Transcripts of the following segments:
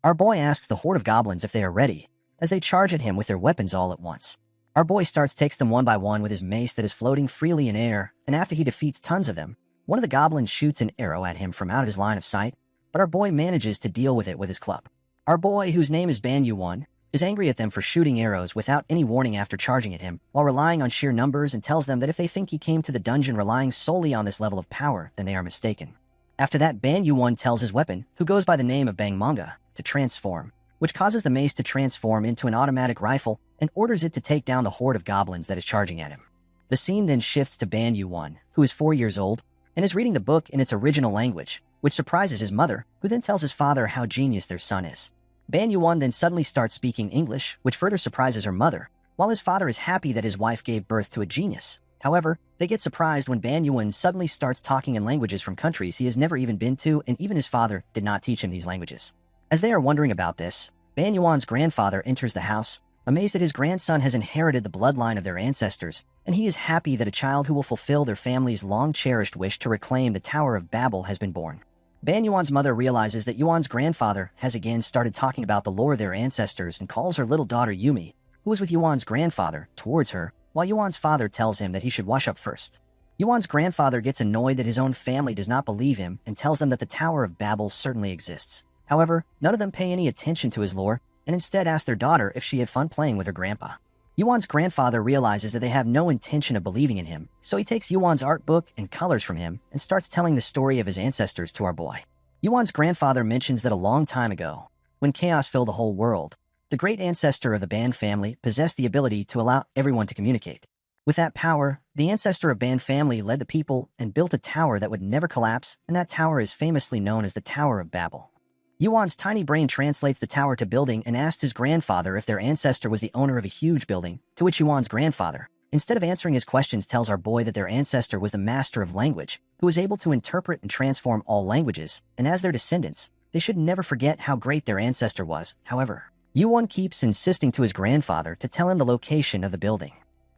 Our boy asks the horde of goblins if they are ready, as they charge at him with their weapons all at once. Our boy takes them one by one with his mace that is floating freely in air, and after he defeats tons of them, one of the goblins shoots an arrow at him from out of his line of sight, but our boy manages to deal with it with his club. Our boy, whose name is Ban Yu-won, is angry at them for shooting arrows without any warning after charging at him, while relying on sheer numbers, and tells them that if they think he came to the dungeon relying solely on this level of power, then they are mistaken. After that, Ban Yu-won tells his weapon, who goes by the name of Bang Manga, to transform, which causes the mace to transform into an automatic rifle and orders it to take down the horde of goblins that is charging at him. The scene then shifts to Ban Yu-won, who is 4 years old, and is reading the book in its original language, which surprises his mother, who then tells his father how genius their son is. Ban Yu-won then suddenly starts speaking English, which further surprises her mother, while his father is happy that his wife gave birth to a genius. However, they get surprised when Ban Yu-won suddenly starts talking in languages from countries he has never even been to, and even his father did not teach him these languages. As they are wondering about this, Ban Yu-won's grandfather enters the house, amazed that his grandson has inherited the bloodline of their ancestors, and he is happy that a child who will fulfill their family's long-cherished wish to reclaim the Tower of Babel has been born. Ban Yuan's mother realizes that Yuan's grandfather has again started talking about the lore of their ancestors and calls her little daughter Yumi, who is with Yuan's grandfather, towards her, while Yuan's father tells him that he should wash up first. Yuan's grandfather gets annoyed that his own family does not believe him and tells them that the Tower of Babel certainly exists. However, none of them pay any attention to his lore and instead ask their daughter if she had fun playing with her grandpa. Yuan's grandfather realizes that they have no intention of believing in him, so he takes Yuan's art book and colors from him and starts telling the story of his ancestors to our boy. Yuan's grandfather mentions that a long time ago, when chaos filled the whole world, the great ancestor of the Ban family possessed the ability to allow everyone to communicate. With that power, the ancestor of Ban family led the people and built a tower that would never collapse, and that tower is famously known as the Tower of Babel. Yuan's tiny brain translates the tower to building and asks his grandfather if their ancestor was the owner of a huge building, to which Yuan's grandfather, instead of answering his questions, tells our boy that their ancestor was the master of language, who was able to interpret and transform all languages, and as their descendants, they should never forget how great their ancestor was. However, Yuan keeps insisting to his grandfather to tell him the location of the building.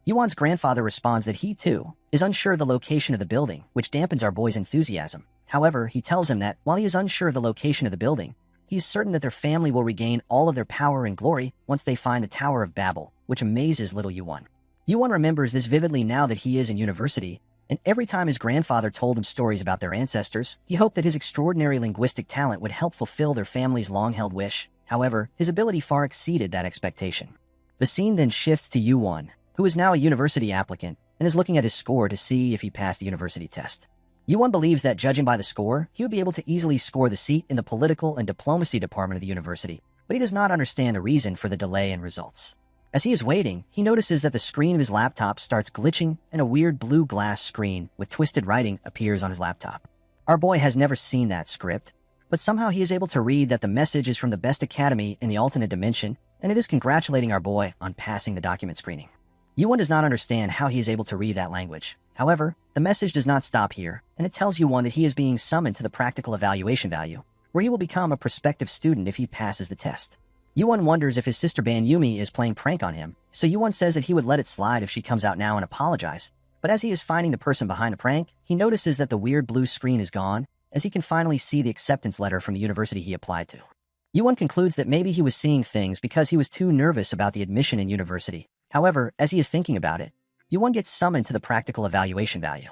Yuan's grandfather responds that he, too, is unsure of the location of the building, which dampens our boy's enthusiasm. However, he tells him that, while he is unsure of the location of the building, he is certain that their family will regain all of their power and glory once they find the Tower of Babel, which amazes little Yuan. Yuan remembers this vividly now that he is in university, and every time his grandfather told him stories about their ancestors, he hoped that his extraordinary linguistic talent would help fulfill their family's long-held wish. However, his ability far exceeded that expectation. The scene then shifts to Yuan, who is now a university applicant and is looking at his score to see if he passed the university test. Yuan believes that, judging by the score, he would be able to easily score the seat in the political and diplomacy department of the university, but he does not understand the reason for the delay in results. As he is waiting, he notices that the screen of his laptop starts glitching and a weird blue glass screen with twisted writing appears on his laptop. Our boy has never seen that script, but somehow he is able to read that the message is from the best academy in the alternate dimension, and it is congratulating our boy on passing the document screening. Yuan does not understand how he is able to read that language. However, the message does not stop here, and it tells Yuan that he is being summoned to the practical evaluation value, where he will become a prospective student if he passes the test. Yuan wonders if his sister Ban Yumi is playing prank on him, so Yuan says that he would let it slide if she comes out now and apologize. But as he is finding the person behind the prank, he notices that the weird blue screen is gone, as he can finally see the acceptance letter from the university he applied to. Yuan concludes that maybe he was seeing things because he was too nervous about the admission in university. However, as he is thinking about it, Yuan gets summoned to the practical evaluation value.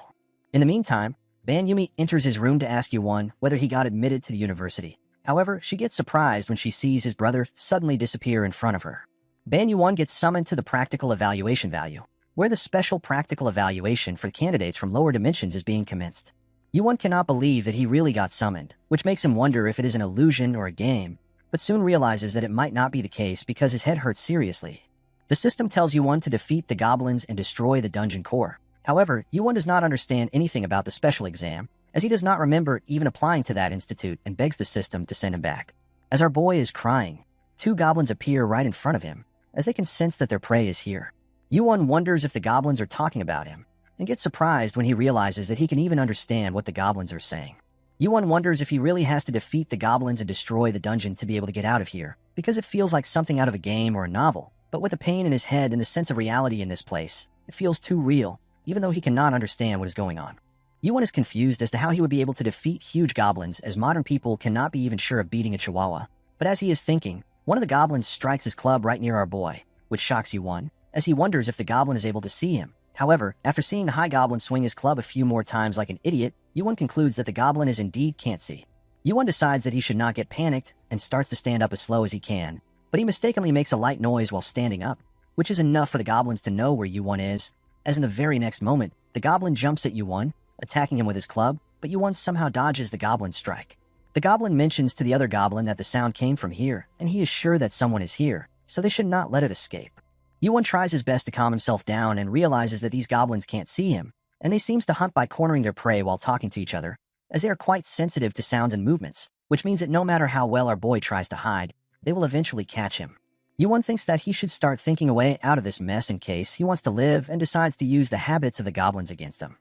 In the meantime, Ban Yumi enters his room to ask Yuan whether he got admitted to the university. However, she gets surprised when she sees his brother suddenly disappear in front of her. Ban Yuan gets summoned to the practical evaluation value, where the special practical evaluation for candidates from lower dimensions is being commenced. Yuan cannot believe that he really got summoned, which makes him wonder if it is an illusion or a game, but soon realizes that it might not be the case because his head hurts seriously. The system tells Yuan to defeat the goblins and destroy the dungeon core. However, Yuan does not understand anything about the special exam, as he does not remember even applying to that institute and begs the system to send him back. As our boy is crying, two goblins appear right in front of him, as they can sense that their prey is here. Yuan wonders if the goblins are talking about him, and gets surprised when he realizes that he can even understand what the goblins are saying. Yuan wonders if he really has to defeat the goblins and destroy the dungeon to be able to get out of here, because it feels like something out of a game or a novel. But with the pain in his head and the sense of reality in this place, it feels too real, even though he cannot understand what is going on. Yuan is confused as to how he would be able to defeat huge goblins, as modern people cannot be even sure of beating a chihuahua. But as he is thinking, one of the goblins strikes his club right near our boy, which shocks Yu-won, as he wonders if the goblin is able to see him. However, after seeing the high goblin swing his club a few more times like an idiot, Yu-won concludes that the goblin is indeed can't see. Yu-won decides that he should not get panicked and starts to stand up as slow as he can, but he mistakenly makes a light noise while standing up, which is enough for the goblins to know where Yu-won is, as in the very next moment, the goblin jumps at Yu-won, attacking him with his club, but Yu-won somehow dodges the goblin's strike. The goblin mentions to the other goblin that the sound came from here, and he is sure that someone is here, so they should not let it escape. Yu-won tries his best to calm himself down and realizes that these goblins can't see him, and they seems to hunt by cornering their prey while talking to each other, as they are quite sensitive to sounds and movements, which means that no matter how well our boy tries to hide, they will eventually catch him. Yu-won thinks that he should start thinking a way out of this mess in case he wants to live and decides to use the habits of the goblins against them.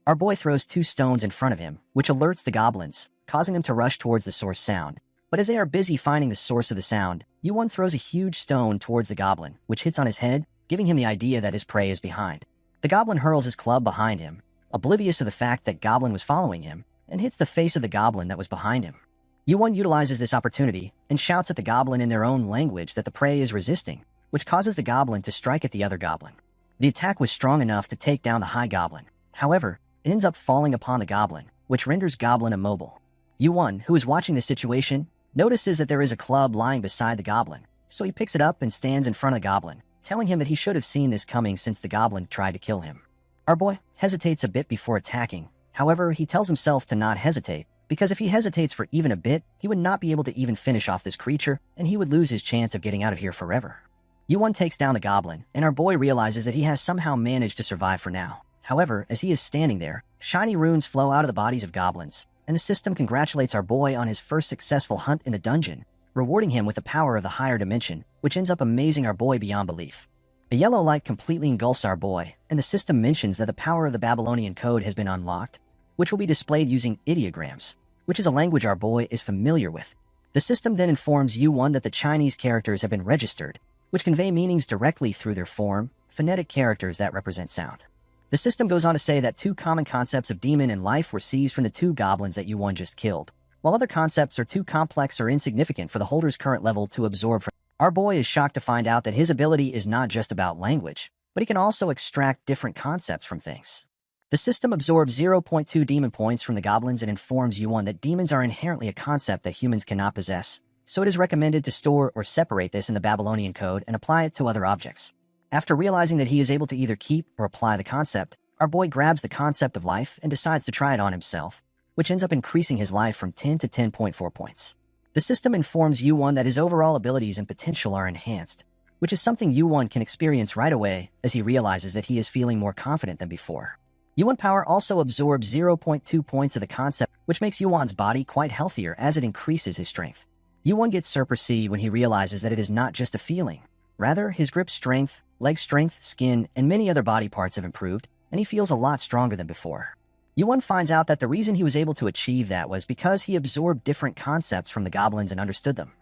Our boy throws 2 stones in front of him, which alerts the goblins, causing them to rush towards the source sound. But as they are busy finding the source of the sound, Yu-won throws a huge stone towards the goblin, which hits on his head, giving him the idea that his prey is behind. The goblin hurls his club behind him, oblivious of the fact that goblin was following him, and hits the face of the goblin that was behind him. Yu-won utilizes this opportunity and shouts at the goblin in their own language that the prey is resisting, which causes the goblin to strike at the other goblin. The attack was strong enough to take down the high goblin. However, it ends up falling upon the goblin, which renders goblin immobile. Yu-won, who is watching this situation, notices that there is a club lying beside the goblin, so he picks it up and stands in front of the goblin, telling him that he should have seen this coming since the goblin tried to kill him. Our boy hesitates a bit before attacking. However, he tells himself to not hesitate, because if he hesitates for even a bit, he would not be able to even finish off this creature, and he would lose his chance of getting out of here forever. Yu-won takes down the goblin, and our boy realizes that he has somehow managed to survive for now. However, as he is standing there, shiny runes flow out of the bodies of goblins, and the system congratulates our boy on his first successful hunt in a dungeon, rewarding him with the power of the higher dimension, which ends up amazing our boy beyond belief. A yellow light completely engulfs our boy, and the system mentions that the power of the Babylonian code has been unlocked, which will be displayed using ideograms, which is a language our boy is familiar with. The system then informs Yu-won that the Chinese characters have been registered, which convey meanings directly through their form, phonetic characters that represent sound. The system goes on to say that 2 common concepts of demon and life were seized from the 2 goblins that Yu-won just killed, while other concepts are too complex or insignificant for the holder's current level to absorb. Our boy is shocked to find out that his ability is not just about language, but he can also extract different concepts from things. The system absorbs 0.2 demon points from the goblins and informs Yu-won that demons are inherently a concept that humans cannot possess, so it is recommended to store or separate this in the Babylonian code and apply it to other objects. After realizing that he is able to either keep or apply the concept, our boy grabs the concept of life and decides to try it on himself, which ends up increasing his life from 10 to 10.4 points. The system informs Yu-won that his overall abilities and potential are enhanced, which is something Yu-won can experience right away as he realizes that he is feeling more confident than before. Yu-won power also absorbs 0.2 points of the concept, which makes Yu-won's body quite healthier as it increases his strength. Yu-won gets Super C when he realizes that it is not just a feeling. Rather, his grip strength, leg strength, skin, and many other body parts have improved, and he feels a lot stronger than before. Yu-won finds out that the reason he was able to achieve that was because he absorbed different concepts from the goblins and understood them.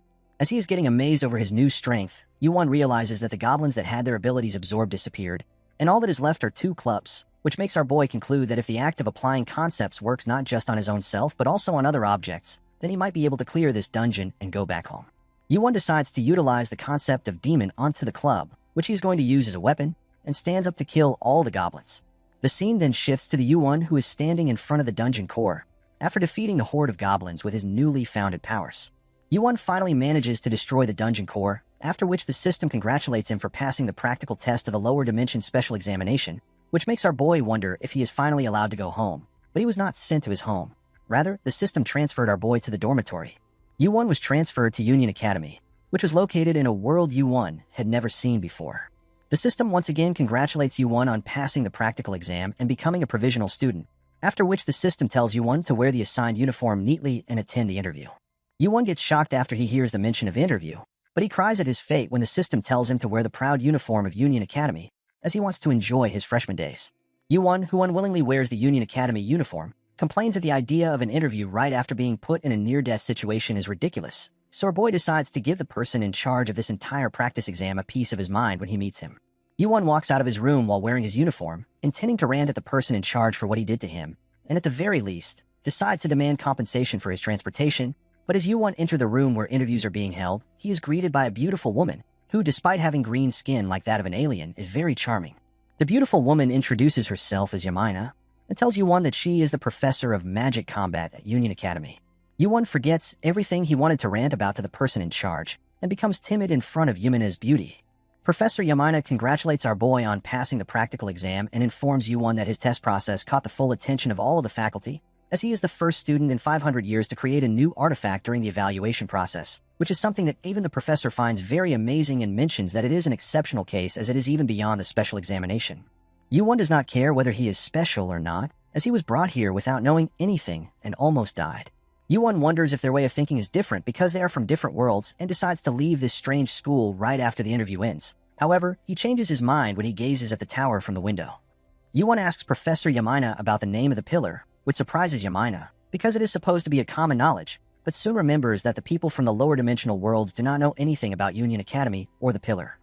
As he is getting amazed over his new strength, Yu-won realizes that the goblins that had their abilities absorbed disappeared, and all that is left are 2 clubs, which makes our boy conclude that if the act of applying concepts works not just on his own self but also on other objects, then he might be able to clear this dungeon and go back home. Yu-won decides to utilize the concept of demon onto the club, which he is going to use as a weapon, and stands up to kill all the goblins. The scene then shifts to the Yu-won who is standing in front of the dungeon core, after defeating the horde of goblins with his newly founded powers. Yu-won finally manages to destroy the dungeon core, after which the system congratulates him for passing the practical test of the lower dimension special examination, which makes our boy wonder if he is finally allowed to go home. But he was not sent to his home. Rather, the system transferred our boy to the dormitory. Yu-won was transferred to Union Academy, which was located in a world Yu-won had never seen before. The system once again congratulates Yu-won on passing the practical exam and becoming a provisional student, after which the system tells Yu-won to wear the assigned uniform neatly and attend the interview. Yu-won gets shocked after he hears the mention of interview, but he cries at his fate when the system tells him to wear the proud uniform of Union Academy, as he wants to enjoy his freshman days. Yu-won, who unwillingly wears the Union Academy uniform, complains that the idea of an interview right after being put in a near-death situation is ridiculous, so our boy decides to give the person in charge of this entire practice exam a piece of his mind when he meets him. Yu-won walks out of his room while wearing his uniform, intending to rant at the person in charge for what he did to him, and at the very least, decides to demand compensation for his transportation, But as Yuwon enters the room where interviews are being held, he is greeted by a beautiful woman, who, despite having green skin like that of an alien, is very charming. The beautiful woman introduces herself as Yamina, and tells Yuwon that she is the professor of magic combat at Union Academy. Yuwon forgets everything he wanted to rant about to the person in charge, and becomes timid in front of Yumina's beauty. Professor Yamina congratulates our boy on passing the practical exam and informs Yuwon that his test process caught the full attention of all of the faculty, as he is the first student in 500 years to create a new artifact during the evaluation process, which is something that even the professor finds very amazing and mentions that it is an exceptional case as it is even beyond the special examination. Yuwon does not care whether he is special or not, as he was brought here without knowing anything and almost died. Yuwon wonders if their way of thinking is different because they are from different worlds and decides to leave this strange school right after the interview ends. However, he changes his mind when he gazes at the tower from the window. Yuwon asks Professor Yamina about the name of the pillar, which surprises Yamina, because it is supposed to be a common knowledge, but soon remembers that the people from the lower dimensional worlds do not know anything about Union Academy or the pillar.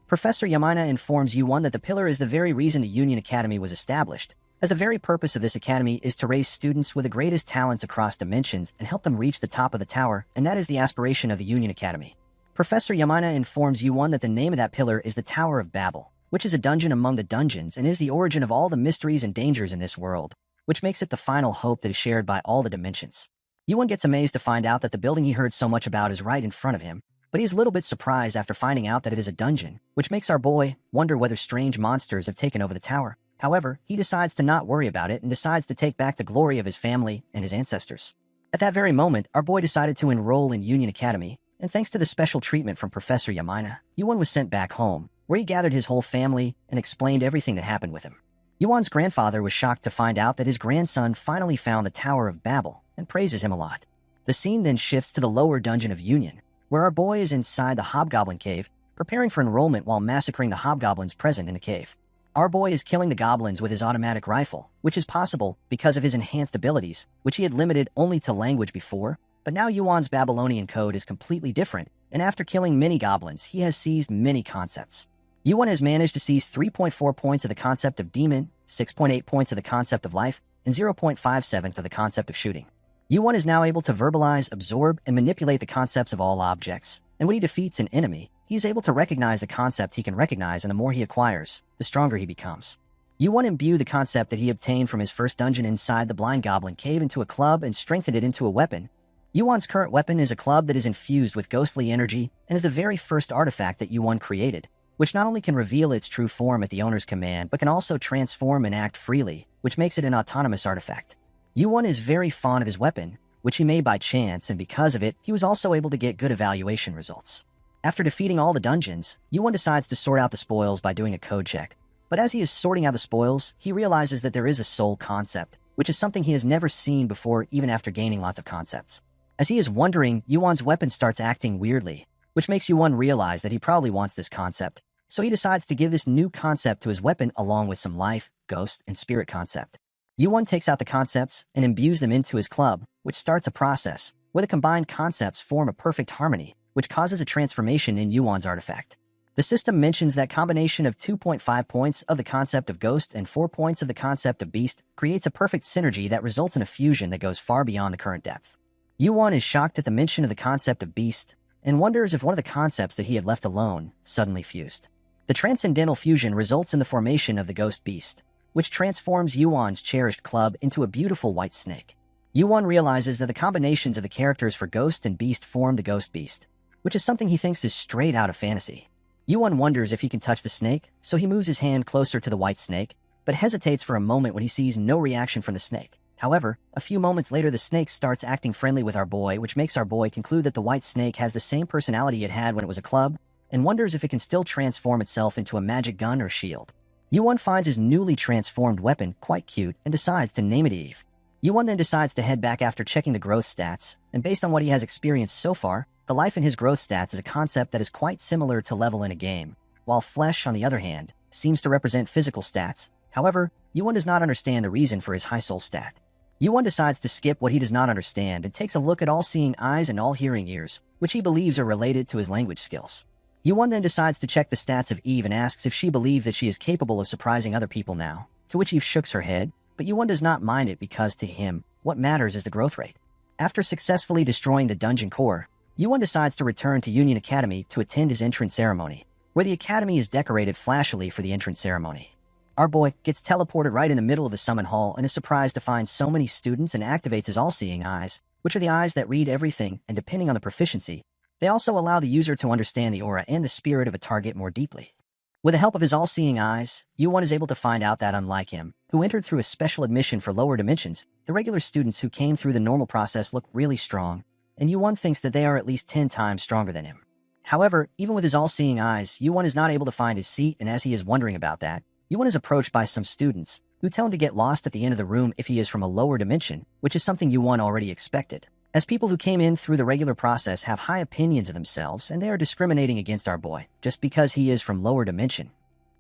Professor Yamina informs Yuwon that the pillar is the very reason the Union Academy was established, as the very purpose of this academy is to raise students with the greatest talents across dimensions and help them reach the top of the tower, and that is the aspiration of the Union Academy. Professor Yamina informs Yuwon that the name of that pillar is the Tower of Babel, which is a dungeon among the dungeons and is the origin of all the mysteries and dangers in this world, which makes it the final hope that is shared by all the dimensions. Yuwon gets amazed to find out that the building he heard so much about is right in front of him, but he is a little bit surprised after finding out that it is a dungeon, which makes our boy wonder whether strange monsters have taken over the tower. However, he decides to not worry about it and decides to take back the glory of his family and his ancestors. At that very moment, our boy decided to enroll in Union Academy, and thanks to the special treatment from Professor Yamina, Yuwon was sent back home, where he gathered his whole family and explained everything that happened with him. Yuwon's grandfather was shocked to find out that his grandson finally found the Tower of Babel and praises him a lot. The scene then shifts to the lower dungeon of Union, where our boy is inside the Hobgoblin Cave, preparing for enrollment while massacring the hobgoblins present in the cave. Our boy is killing the goblins with his automatic rifle, which is possible because of his enhanced abilities, which he had limited only to language before, but now Yuwon's Babylonian code is completely different, and after killing many goblins, he has seized many concepts. Yuwon has managed to seize 3.4 points of the concept of demon, 6.8 points of the concept of life, and 0.57 of the concept of shooting. Yuwon is now able to verbalize, absorb, and manipulate the concepts of all objects, and when he defeats an enemy, he is able to recognize the concept he can recognize, and the more he acquires, the stronger he becomes. Yuwon imbued the concept that he obtained from his first dungeon inside the Blind Goblin Cave into a club and strengthened it into a weapon. Yuwon's current weapon is a club that is infused with ghostly energy and is the very first artifact that Yuwon created, which not only can reveal its true form at the owner's command, but can also transform and act freely, which makes it an autonomous artifact. Yuwon is very fond of his weapon, which he made by chance, and because of it, he was also able to get good evaluation results. After defeating all the dungeons, Yuwon decides to sort out the spoils by doing a code check. But as he is sorting out the spoils, he realizes that there is a soul concept, which is something he has never seen before even after gaining lots of concepts. As he is wondering, Yuwon's weapon starts acting weirdly, which makes Yuwon realize that he probably wants this concept. So he decides to give this new concept to his weapon along with some life, ghost, and spirit concept. Yuwon takes out the concepts and imbues them into his club, which starts a process where the combined concepts form a perfect harmony, which causes a transformation in Yuwon's artifact. The system mentions that combination of 2.5 points of the concept of ghost and 4 points of the concept of beast creates a perfect synergy that results in a fusion that goes far beyond the current depth. Yuwon is shocked at the mention of the concept of beast and wonders if one of the concepts that he had left alone suddenly fused. The transcendental fusion results in the formation of the ghost beast, which transforms Yuwon's cherished club into a beautiful white snake. Yuwon realizes that the combinations of the characters for ghost and beast form the ghost beast, which is something he thinks is straight out of fantasy. Yuwon wonders if he can touch the snake, so he moves his hand closer to the white snake, but hesitates for a moment when he sees no reaction from the snake. However, a few moments later the snake starts acting friendly with our boy, which makes our boy conclude that the white snake has the same personality it had when it was a club, and wonders if it can still transform itself into a magic gun or shield. Yuwon finds his newly transformed weapon quite cute and decides to name it Eve. Yuwon then decides to head back after checking the growth stats, and based on what he has experienced so far, the life in his growth stats is a concept that is quite similar to level in a game, while flesh, on the other hand, seems to represent physical stats. However, Yuwon does not understand the reason for his high soul stat. Yuwon decides to skip what he does not understand and takes a look at all-seeing eyes and all-hearing ears, which he believes are related to his language skills. Yuwon then decides to check the stats of Eve and asks if she believes that she is capable of surprising other people now, to which Eve shooks her head, but Yuwon does not mind it because to him, what matters is the growth rate. After successfully destroying the dungeon core, Yuan decides to return to Union Academy to attend his entrance ceremony, where the academy is decorated flashily for the entrance ceremony. Our boy gets teleported right in the middle of the summon hall and is surprised to find so many students and activates his all-seeing eyes, which are the eyes that read everything, and depending on the proficiency, they also allow the user to understand the aura and the spirit of a target more deeply. With the help of his all-seeing eyes, Yuan is able to find out that unlike him, who entered through a special admission for lower dimensions, the regular students who came through the normal process look really strong, and Yuan thinks that they are at least 10 times stronger than him. However, even with his all-seeing eyes, Yuan is not able to find his seat, and as he is wondering about that, Yuan is approached by some students, who tell him to get lost at the end of the room if he is from a lower dimension, which is something Yuan already expected. As people who came in through the regular process have high opinions of themselves, and they are discriminating against our boy, just because he is from lower dimension.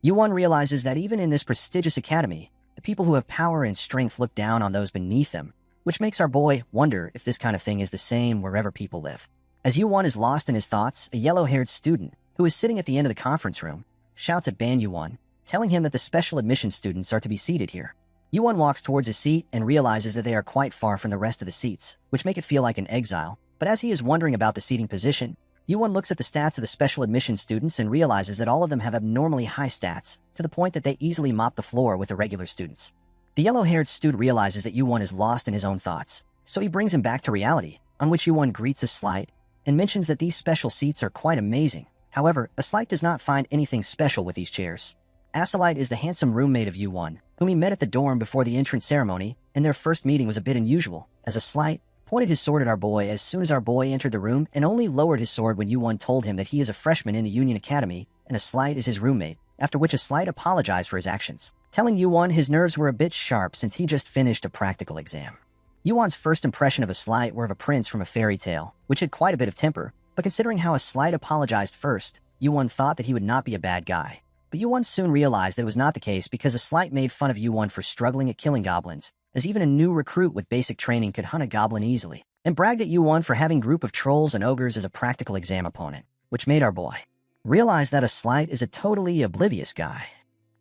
Yuan realizes that even in this prestigious academy, the people who have power and strength look down on those beneath them, which makes our boy wonder if this kind of thing is the same wherever people live. As Yuan is lost in his thoughts, a yellow-haired student, who is sitting at the end of the conference room, shouts at Ban Yuan, telling him that the special admission students are to be seated here. Yuan walks towards his seat and realizes that they are quite far from the rest of the seats, which make it feel like an exile, but as he is wondering about the seating position, Yuan looks at the stats of the special admission students and realizes that all of them have abnormally high stats, to the point that they easily mop the floor with the regular students. The yellow-haired student realizes that Yuan is lost in his own thoughts, so he brings him back to reality, on which Yuan greets a slight and mentions that these special seats are quite amazing. However, a slight does not find anything special with these chairs. Asalite is the handsome roommate of Yuan, whom he met at the dorm before the entrance ceremony, and their first meeting was a bit unusual, as a slight pointed his sword at our boy as soon as our boy entered the room and only lowered his sword when Yuan told him that he is a freshman in the Union Academy and a slight is his roommate, after which a slight apologized for his actions, telling Yuan his nerves were a bit sharp since he just finished a practical exam. Yuan's first impression of a slight were of a prince from a fairy tale, which had quite a bit of temper, but considering how a slight apologized first, Yuan thought that he would not be a bad guy. But Yuan soon realized that it was not the case because a slight made fun of Yuan for struggling at killing goblins, as even a new recruit with basic training could hunt a goblin easily, and bragged at Yuan for having a group of trolls and ogres as a practical exam opponent, which made our boy realize that a slight is a totally oblivious guy.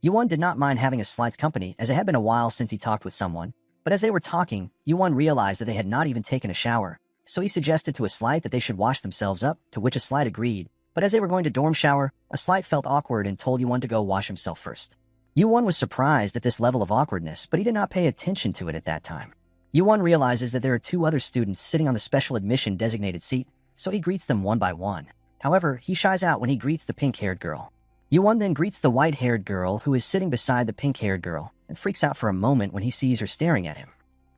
Yuan did not mind having a slight's company, as it had been a while since he talked with someone, but as they were talking, Yuan realized that they had not even taken a shower, so he suggested to a slight that they should wash themselves up, to which a slight agreed, but as they were going to dorm shower, a slight felt awkward and told Yuan to go wash himself first. Yuan was surprised at this level of awkwardness, but he did not pay attention to it at that time. Yuan realizes that there are 2 other students sitting on the special admission designated seat, so he greets them one by one. However, he shies out when he greets the pink-haired girl. Yuan then greets the white-haired girl who is sitting beside the pink-haired girl, and freaks out for a moment when he sees her staring at him.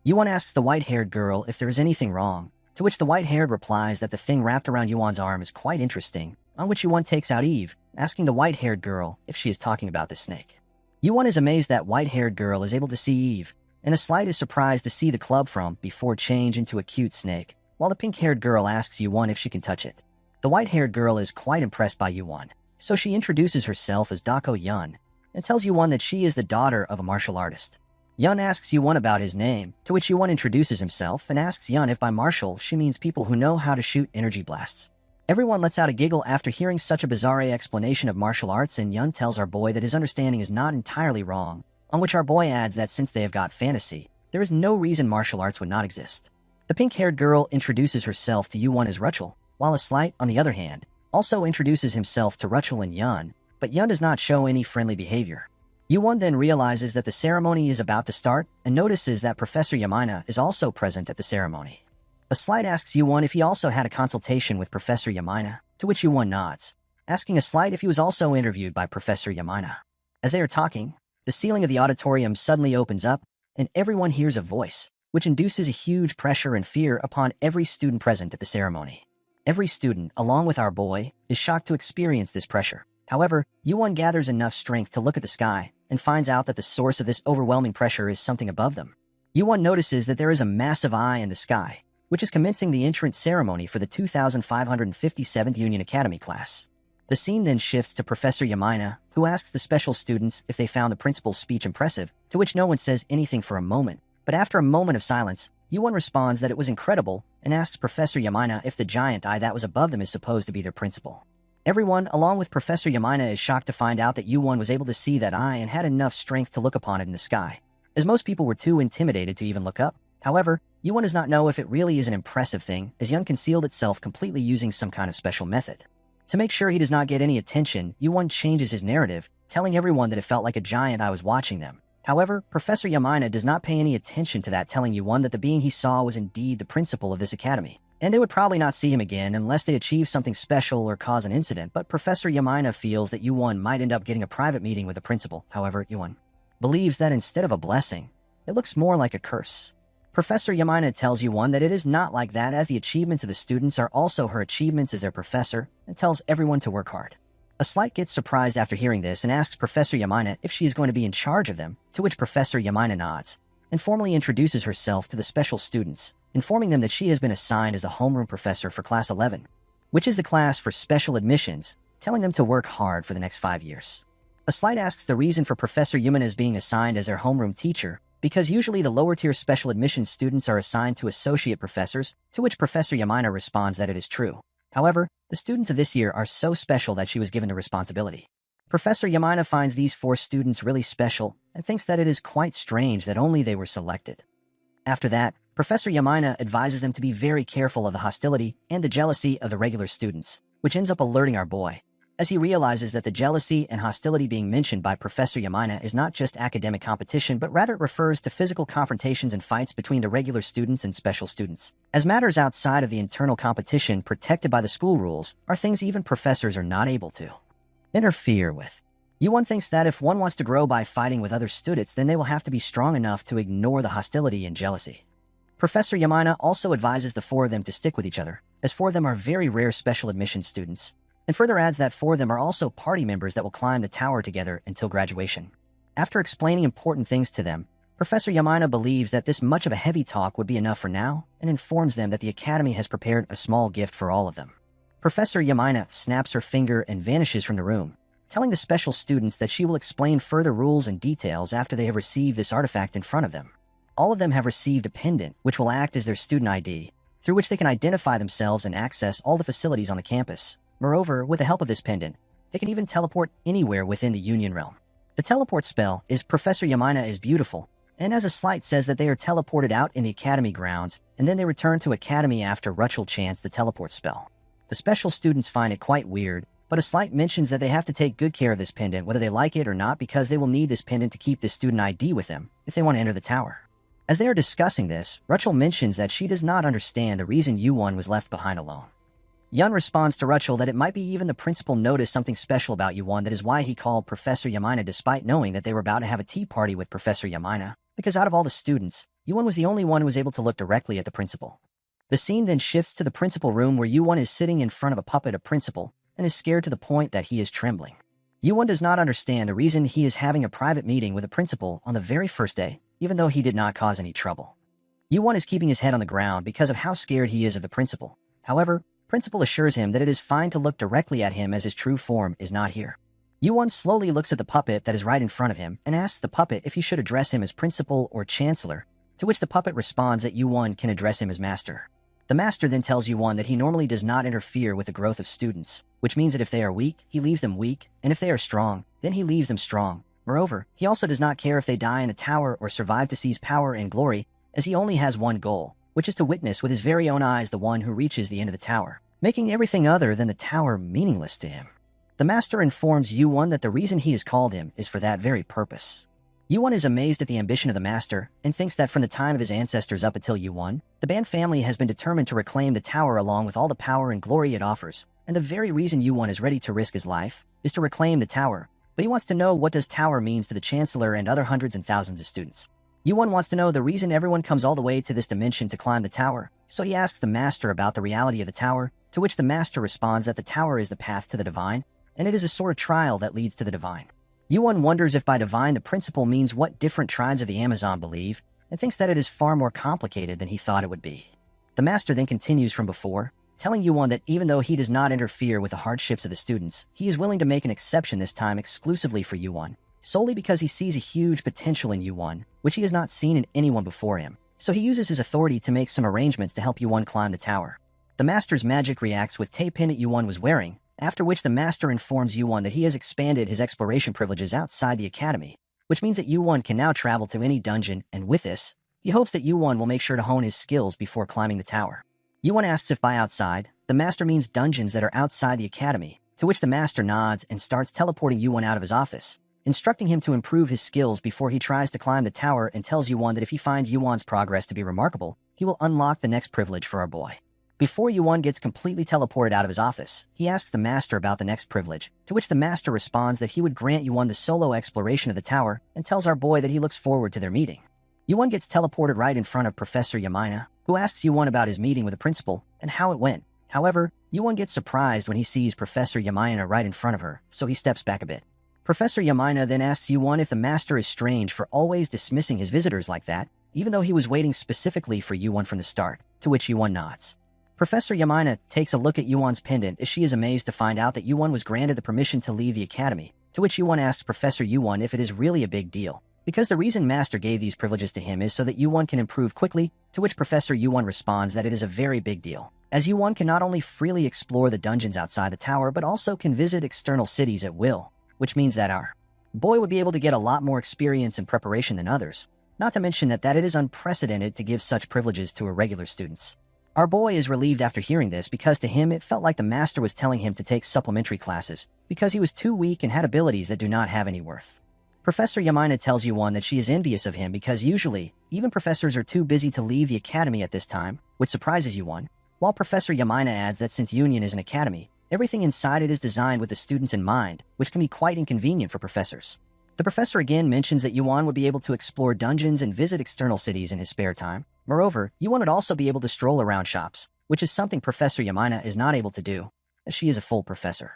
Yuan asks the white-haired girl if there is anything wrong, to which the white-haired replies that the thing wrapped around Yuan's arm is quite interesting, on which Yuan takes out Eve, asking the white-haired girl if she is talking about the snake. Yuan is amazed that white-haired girl is able to see Eve, and a slight is surprised to see the club from before change into a cute snake, while the pink-haired girl asks Yuan if she can touch it. The white-haired girl is quite impressed by Yuan, so she introduces herself as Dako Yun, and tells Yuan that she is the daughter of a martial artist. Yun asks Yuan about his name, to which Yuan introduces himself and asks Yun if by martial she means people who know how to shoot energy blasts. Everyone lets out a giggle after hearing such a bizarre explanation of martial arts, and Yun tells our boy that his understanding is not entirely wrong, on which our boy adds that since they have got fantasy, there is no reason martial arts would not exist. The pink-haired girl introduces herself to Yuan as Rachel, while a slight, on the other hand, also introduces himself to Rachel and Yun, but Yun does not show any friendly behavior. Yuan then realizes that the ceremony is about to start and notices that Professor Yamina is also present at the ceremony. A slight asks Yuan if he also had a consultation with Professor Yamina, to which Yuan nods, asking a slight if he was also interviewed by Professor Yamina. As they are talking, the ceiling of the auditorium suddenly opens up, and everyone hears a voice, which induces a huge pressure and fear upon every student present at the ceremony. Every student, along with our boy, is shocked to experience this pressure. However, Yuan gathers enough strength to look at the sky and finds out that the source of this overwhelming pressure is something above them. Yuan notices that there is a massive eye in the sky, which is commencing the entrance ceremony for the 2557th Union Academy class. The scene then shifts to Professor Yamina, who asks the special students if they found the principal's speech impressive, to which no one says anything for a moment, but after a moment of silence, Yuan responds that it was incredible and asks Professor Yamina if the giant eye that was above them is supposed to be their principal. Everyone, along with Professor Yamina, is shocked to find out that Yuan was able to see that eye and had enough strength to look upon it in the sky, as most people were too intimidated to even look up. However, Yuan does not know if it really is an impressive thing, as Yun concealed itself completely using some kind of special method. To make sure he does not get any attention, Yuan changes his narrative, telling everyone that it felt like a giant I was watching them. However, Professor Yamina does not pay any attention to that, telling Yuan that the being he saw was indeed the principal of this academy. And they would probably not see him again unless they achieve something special or cause an incident, but Professor Yamina feels that Yuan might end up getting a private meeting with the principal. However, Yuan believes that instead of a blessing, it looks more like a curse. Professor Yamina tells Yuan that it is not like that, as the achievements of the students are also her achievements as their professor, and tells everyone to work hard. A Slight gets surprised after hearing this and asks Professor Yamina if she is going to be in charge of them, to which Professor Yamina nods, and formally introduces herself to the special students, informing them that she has been assigned as the homeroom professor for Class 11, which is the class for special admissions, telling them to work hard for the next 5 years. A Slight asks the reason for Professor Yamina's being assigned as their homeroom teacher, because usually the lower-tier special admissions students are assigned to associate professors, to which Professor Yamina responds that it is true. However, the students of this year are so special that she was given the responsibility. Professor Yamina finds these 4 students really special and thinks that it is quite strange that only they were selected. After that, Professor Yamina advises them to be very careful of the hostility and the jealousy of the regular students, which ends up alerting our boy, as he realizes that the jealousy and hostility being mentioned by Professor Yamina is not just academic competition, but rather it refers to physical confrontations and fights between the regular students and special students, as matters outside of the internal competition protected by the school rules are things even professors are not able to interfere with. Yuan thinks that if one wants to grow by fighting with other students, then they will have to be strong enough to ignore the hostility and jealousy. Professor Yamina also advises the 4 of them to stick with each other, as 4 of them are very rare special admission students, and further adds that 4 of them are also party members that will climb the tower together until graduation. After explaining important things to them, Professor Yamina believes that this much of a heavy talk would be enough for now, and informs them that the Academy has prepared a small gift for all of them. Professor Yamina snaps her finger and vanishes from the room, telling the special students that she will explain further rules and details after they have received this artifact in front of them. All of them have received a pendant, which will act as their student ID, through which they can identify themselves and access all the facilities on the campus. Moreover, with the help of this pendant, they can even teleport anywhere within the Union realm. The teleport spell is Professor Yamina is beautiful, and as a Slight says that they are teleported out in the Academy grounds, and then they return to Academy after Rutschel chants the teleport spell. The special students find it quite weird, but a Slight mentions that they have to take good care of this pendant whether they like it or not, because they will need this pendant to keep the student ID with them if they want to enter the tower. As they are discussing this, Rutschel mentions that she does not understand the reason Yuan was left behind alone. Yun responds to Rutschel that it might be even the principal noticed something special about Yuan, that is why he called Professor Yamina despite knowing that they were about to have a tea party with Professor Yamina, because out of all the students, Yuan was the only one who was able to look directly at the principal. The scene then shifts to the principal room, where Yuan is sitting in front of a puppet of principal and is scared to the point that he is trembling. Yuan does not understand the reason he is having a private meeting with the principal on the very first day, even though he did not cause any trouble. Yuan is keeping his head on the ground because of how scared he is of the principal. However, Principal assures him that it is fine to look directly at him as his true form is not here. Yuan slowly looks at the puppet that is right in front of him and asks the puppet if he should address him as principal or chancellor, to which the puppet responds that Yuan can address him as master. The master then tells Yuan that he normally does not interfere with the growth of students, which means that if they are weak, he leaves them weak, and if they are strong, then he leaves them strong. Moreover, he also does not care if they die in the tower or survive to seize power and glory, as he only has one goal, which is to witness with his very own eyes the one who reaches the end of the tower, making everything other than the tower meaningless to him. The master informs Yuan that the reason he has called him is for that very purpose. Yuan is amazed at the ambition of the master and thinks that from the time of his ancestors up until Yuan, the Ban family has been determined to reclaim the tower along with all the power and glory it offers, and the very reason Yuan is ready to risk his life is to reclaim the tower, but he wants to know what does tower means to the chancellor and other hundreds and thousands of students. Yuan wants to know the reason everyone comes all the way to this dimension to climb the tower, so he asks the master about the reality of the tower, to which the master responds that the tower is the path to the divine, and it is a sort of trial that leads to the divine. Yuan wonders if by divine the principle means what different tribes of the Amazon believe, and thinks that it is far more complicated than he thought it would be. The master then continues from before, telling Yuan that even though he does not interfere with the hardships of the students, he is willing to make an exception this time exclusively for Yuan, solely because he sees a huge potential in Yuan, which he has not seen in anyone before him, so he uses his authority to make some arrangements to help Yuan climb the tower. The master's magic reacts with the pendant Yuan was wearing, after which the master informs Yuan that he has expanded his exploration privileges outside the academy, which means that Yuan can now travel to any dungeon, and with this, He hopes that Yuwon will make sure to hone his skills before climbing the tower. Yuwon asks if by outside, the master means dungeons that are outside the academy, to which the master nods and starts teleporting Yuwon out of his office, instructing him to improve his skills before he tries to climb the tower, and tells Yuwon that if he finds Yuwon's progress to be remarkable, he will unlock the next privilege for our boy. Before Yuwon gets completely teleported out of his office, he asks the master about the next privilege, to which the master responds that he would grant Yuwon the solo exploration of the tower and tells our boy that he looks forward to their meeting. Yuwon gets teleported right in front of Professor Yamina, who asks Yuwon about his meeting with the principal and how it went. However, Yuwon gets surprised when he sees Professor Yamina right in front of her, so he steps back a bit. Professor Yamina then asks Yuwon if the master is strange for always dismissing his visitors like that, even though he was waiting specifically for Yuwon from the start, to which Yuwon nods. Professor Yamina takes a look at Yuwon's pendant as she is amazed to find out that Yuwon was granted the permission to leave the academy, to which Yuwon asks Professor Yuwon if it is really a big deal, because the reason Master gave these privileges to him is so that Yuwon can improve quickly, to which Professor Yuwon responds that it is a very big deal, as Yuwon can not only freely explore the dungeons outside the tower but also can visit external cities at will, which means that our boy would be able to get a lot more experience and preparation than others, not to mention that it is unprecedented to give such privileges to irregular students. Our boy is relieved after hearing this because to him it felt like the master was telling him to take supplementary classes because he was too weak and had abilities that do not have any worth. Professor Yamina tells Yuwon that she is envious of him because usually, even professors are too busy to leave the academy at this time, which surprises Yuwon, while Professor Yamina adds that since Union is an academy, everything inside it is designed with the students in mind, which can be quite inconvenient for professors. The professor again mentions that Yuwon would be able to explore dungeons and visit external cities in his spare time. Moreover, Yuwon would also be able to stroll around shops, which is something Professor Yamina is not able to do, as she is a full professor.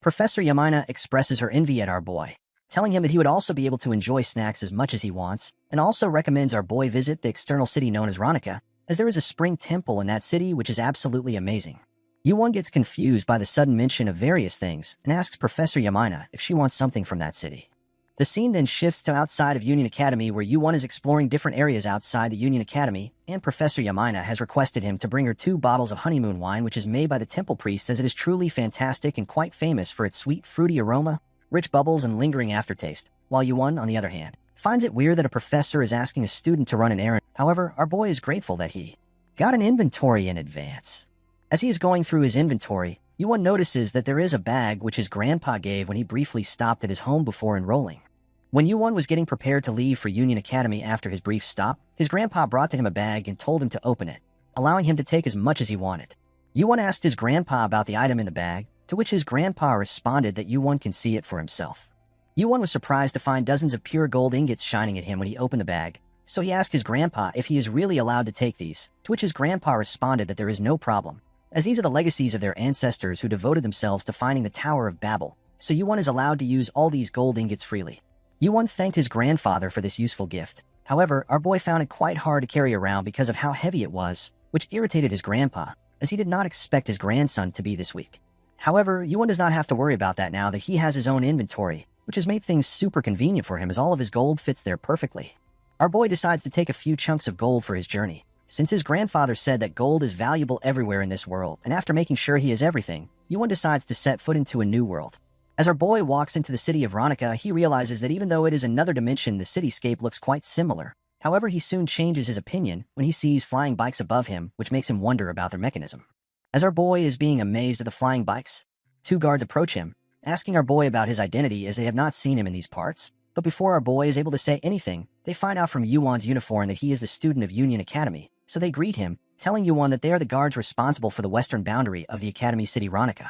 Professor Yamina expresses her envy at our boy, telling him that he would also be able to enjoy snacks as much as he wants, and also recommends our boy visit the external city known as Ronica, as there is a spring temple in that city which is absolutely amazing. Yuwon gets confused by the sudden mention of various things and asks Professor Yamina if she wants something from that city. The scene then shifts to outside of Union Academy where Yuwon is exploring different areas outside the Union Academy, and Professor Yamina has requested him to bring her 2 bottles of honeymoon wine which is made by the temple priest, as it is truly fantastic and quite famous for its sweet fruity aroma, rich bubbles, and lingering aftertaste, while Yuwon, on the other hand, finds it weird that a professor is asking a student to run an errand. However, our boy is grateful that he got an inventory in advance. As he is going through his inventory, Yuwon notices that there is a bag which his grandpa gave when he briefly stopped at his home before enrolling. When Yuwon was getting prepared to leave for Union Academy after his brief stop, his grandpa brought to him a bag and told him to open it, allowing him to take as much as he wanted. Yuwon asked his grandpa about the item in the bag, to which his grandpa responded that Yuwon can see it for himself. Yuwon was surprised to find dozens of pure gold ingots shining at him when he opened the bag, so he asked his grandpa if he is really allowed to take these, to which his grandpa responded that there is no problem, as these are the legacies of their ancestors who devoted themselves to finding the Tower of Babel, so Yuwon is allowed to use all these gold ingots freely. Yuwon thanked his grandfather for this useful gift. However, our boy found it quite hard to carry around because of how heavy it was, which irritated his grandpa, as he did not expect his grandson to be this weak. However, Yuwon does not have to worry about that now that he has his own inventory, which has made things super convenient for him as all of his gold fits there perfectly. Our boy decides to take a few chunks of gold for his journey, since his grandfather said that gold is valuable everywhere in this world, and after making sure he has everything, Yuwon decides to set foot into a new world. As our boy walks into the city of Ronica, he realizes that even though it is another dimension, the cityscape looks quite similar. However, he soon changes his opinion when he sees flying bikes above him, which makes him wonder about their mechanism. As our boy is being amazed at the flying bikes, 2 guards approach him, asking our boy about his identity as they have not seen him in these parts. But before our boy is able to say anything, they find out from Yuwon's uniform that he is the student of Union Academy, so they greet him, telling Yuwon that they are the guards responsible for the western boundary of the Academy City Ronica.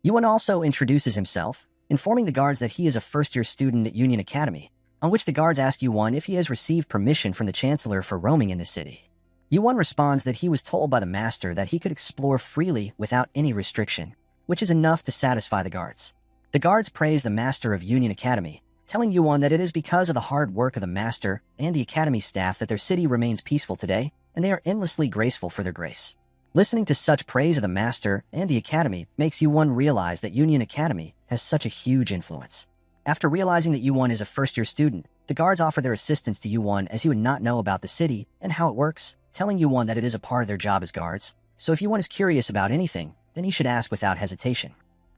Yuwon also introduces himself, informing the guards that he is a first-year student at Union Academy, on which the guards ask Yuwon if he has received permission from the Chancellor for roaming in the city. Yuwon responds that he was told by the Master that he could explore freely without any restriction, which is enough to satisfy the guards. The guards praise the Master of Union Academy, telling Yuwon that it is because of the hard work of the Master and the Academy staff that their city remains peaceful today, and they are endlessly graceful for their grace. Listening to such praise of the Master and the Academy makes Yuwon realize that Union Academy has such a huge influence. After realizing that Yuwon is a first-year student, the guards offer their assistance to Yuwon as he would not know about the city and how it works, telling Yuwon that it is a part of their job as guards, so if Yuwon is curious about anything, then he should ask without hesitation.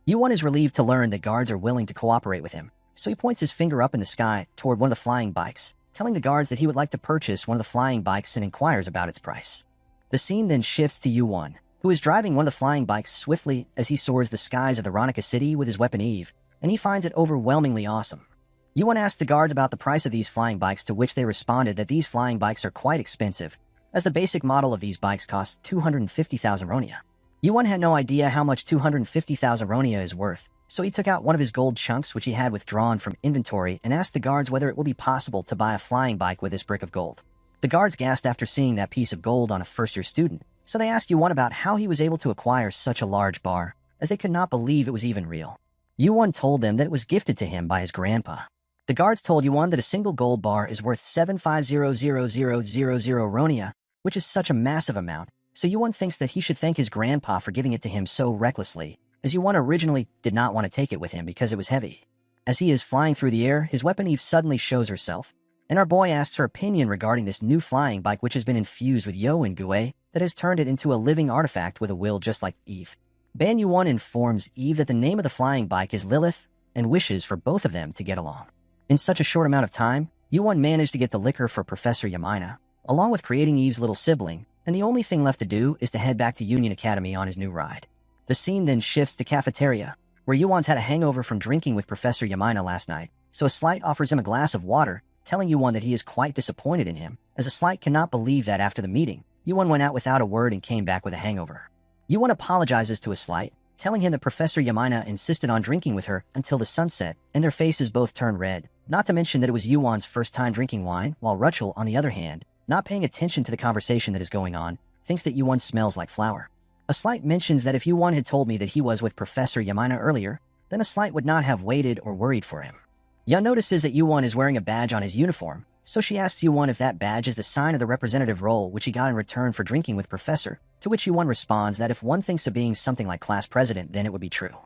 Yuwon is relieved to learn that guards are willing to cooperate with him, so he points his finger up in the sky toward one of the flying bikes, telling the guards that he would like to purchase one of the flying bikes and inquires about its price. The scene then shifts to Yu-won, who is driving one of the flying bikes swiftly as he soars the skies of the Veronica City with his weapon Eve, and he finds it overwhelmingly awesome. Yu-won asked the guards about the price of these flying bikes, to which they responded that these flying bikes are quite expensive, as the basic model of these bikes costs 250,000 ronia. Yu-won had no idea how much 250,000 ronia is worth, so he took out one of his gold chunks which he had withdrawn from inventory and asked the guards whether it will be possible to buy a flying bike with this brick of gold. The guards gasped after seeing that piece of gold on a first-year student, so they asked Yu-won about how he was able to acquire such a large bar, as they could not believe it was even real. Yu-won told them that it was gifted to him by his grandpa. The guards told Yu-won that a single gold bar is worth 750,000 ronia, which is such a massive amount, so Yu-won thinks that he should thank his grandpa for giving it to him so recklessly, as Yu-won originally did not want to take it with him because it was heavy. As he is flying through the air, his weapon Eve suddenly shows herself, and our boy asks her opinion regarding this new flying bike which has been infused with Yo and Gue that has turned it into a living artifact with a will just like Eve. Ban Yu-won informs Eve that the name of the flying bike is Lilith and wishes for both of them to get along. In such a short amount of time, Yu-won managed to get the liquor for Professor Yamina, along with creating Eve's little sibling, and the only thing left to do is to head back to Union Academy on his new ride. The scene then shifts to cafeteria, where Yu-won's had a hangover from drinking with Professor Yamina last night, so a Slight offers him a glass of water, telling Yu-won that he is quite disappointed in him, as a Slight cannot believe that after the meeting, Yu-won went out without a word and came back with a hangover. Yu-won apologizes to a Slight, telling him that Professor Yamina insisted on drinking with her until the sunset, and their faces both turned red, not to mention that it was Yu-won's first time drinking wine, while Rachel, on the other hand, not paying attention to the conversation that is going on, thinks that Yu-won smells like flour. A Slight mentions that if Yu-won had told me that he was with Professor Yamina earlier, then a Slight would not have waited or worried for him. Yun notices that Yu-won is wearing a badge on his uniform, so she asks Yu-won if that badge is the sign of the representative role which he got in return for drinking with Professor, to which Yu-won responds that if one thinks of being something like class president, then it would be true.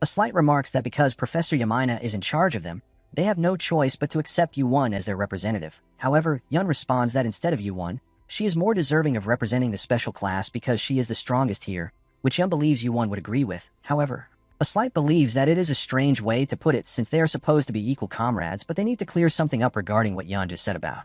A Slight remarks that because Professor Yamina is in charge of them, they have no choice but to accept Yu-won as their representative. However, Yun responds that instead of Yu-won, she is more deserving of representing the special class because she is the strongest here, which Yun believes Yu-won would agree with. However, a Slight believes that it is a strange way to put it since they are supposed to be equal comrades, but they need to clear something up regarding what Yun just said about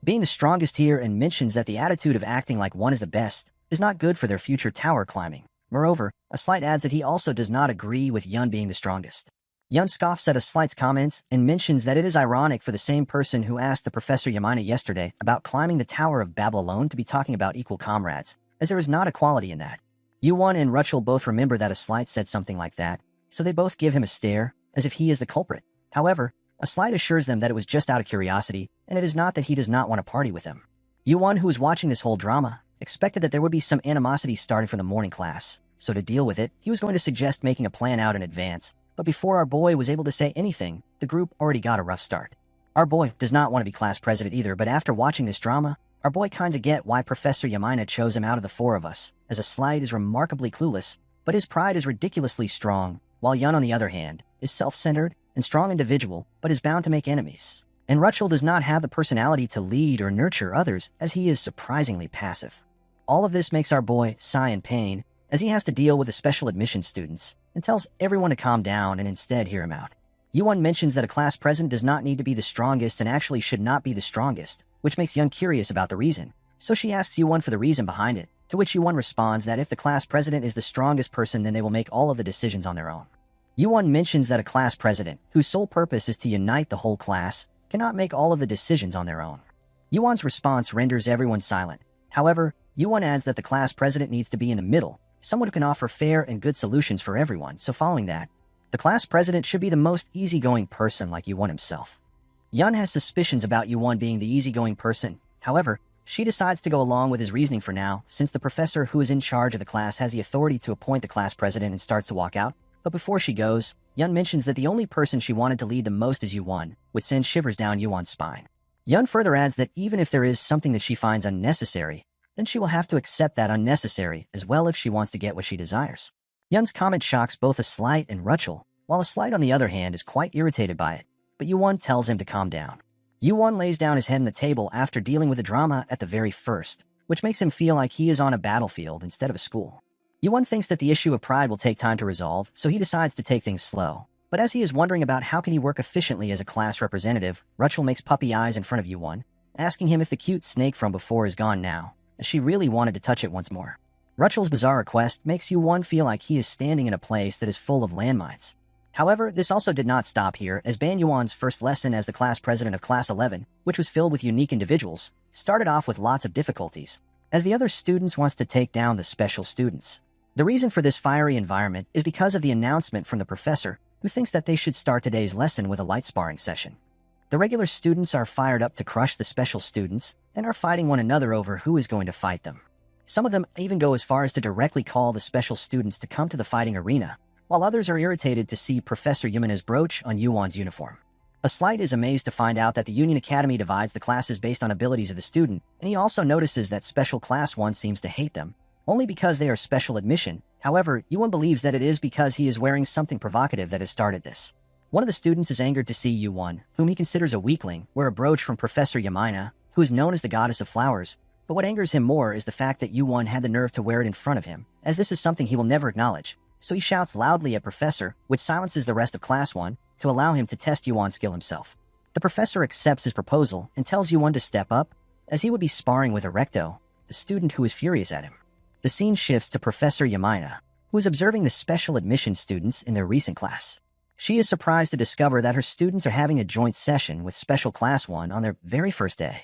being the strongest here, and mentions that the attitude of acting like one is the best is not good for their future tower climbing. Moreover, a Slight adds that he also does not agree with Yun being the strongest. Yun scoffs at a Slight's comments and mentions that it is ironic for the same person who asked the Professor Yamina yesterday about climbing the Tower of Babel alone to be talking about equal comrades, as there is not equality in that. Yu-won and Rachel both remember that a Slight said something like that, so they both give him a stare, as if he is the culprit. However, a Slight assures them that it was just out of curiosity, and it is not that he does not want to party with them. Yu-won, who was watching this whole drama, expected that there would be some animosity starting from the morning class, so to deal with it, he was going to suggest making a plan out in advance. But before our boy was able to say anything, the group already got a rough start. Our boy does not want to be class president either, but after watching this drama, our boy kinda get why Professor Yamina chose him out of the four of us, as a Slight is remarkably clueless, but his pride is ridiculously strong, while Yun, on the other hand, is self-centered and strong individual, but is bound to make enemies. And Rachel does not have the personality to lead or nurture others, as he is surprisingly passive. All of this makes our boy sigh in pain, as he has to deal with the special admission students, and tells everyone to calm down and instead hear him out. Yu-won mentions that a class president does not need to be the strongest and actually should not be the strongest, which makes Yun curious about the reason, so she asks Yu-won for the reason behind it, to which Yu-won responds that if the class president is the strongest person, then they will make all of the decisions on their own. Yu-won mentions that a class president, whose sole purpose is to unite the whole class, cannot make all of the decisions on their own. Yu-won's response renders everyone silent. However, Yu-won adds that the class president needs to be in the middle, someone who can offer fair and good solutions for everyone, so following that, the class president should be the most easygoing person like Yu-won himself. Yun has suspicions about Yu-won being the easygoing person. However, she decides to go along with his reasoning for now, since the professor who is in charge of the class has the authority to appoint the class president and starts to walk out. But before she goes, Yun mentions that the only person she wanted to lead the most is Yu-won, which sends shivers down Yu-won's spine. Yun further adds that even if there is something that she finds unnecessary, then she will have to accept that unnecessary as well if she wants to get what she desires. Yun's comment shocks both a Slight and Rachel, while a Slight on the other hand is quite irritated by it, but Yu-won tells him to calm down. Yu-won lays down his head on the table after dealing with the drama at the very first, which makes him feel like he is on a battlefield instead of a school. Yu-won thinks that the issue of pride will take time to resolve, so he decides to take things slow. But as he is wondering about how can he work efficiently as a class representative, Rachel makes puppy eyes in front of Yu-won, asking him if the cute snake from before is gone now, as she really wanted to touch it once more. Rachel's bizarre request makes Yu-won feel like he is standing in a place that is full of landmines. However, this also did not stop here, as Ban Yuan's first lesson as the class president of Class 11, which was filled with unique individuals, started off with lots of difficulties, as the other students wants to take down the special students. The reason for this fiery environment is because of the announcement from the professor, who thinks that they should start today's lesson with a light sparring session. The regular students are fired up to crush the special students and are fighting one another over who is going to fight them. Some of them even go as far as to directly call the special students to come to the fighting arena, while others are irritated to see Professor Yumina's brooch on Yuwon's uniform. A Slight is amazed to find out that the Union Academy divides the classes based on abilities of the student, and he also notices that Special Class 1 seems to hate them, only because they are special admission. However, Yuwon believes that it is because he is wearing something provocative that has started this. One of the students is angered to see Yuwon, whom he considers a weakling, wear a brooch from Professor Yamina, who is known as the Goddess of Flowers, but what angers him more is the fact that Yuwon had the nerve to wear it in front of him, as this is something he will never acknowledge. So he shouts loudly at Professor, which silences the rest of Class 1, to allow him to test Yuwon's skill himself. The professor accepts his proposal and tells Yuwon to step up, as he would be sparring with Erecto, the student who is furious at him. The scene shifts to Professor Yamina, who is observing the special admission students in their recent class. She is surprised to discover that her students are having a joint session with Special Class 1 on their very first day.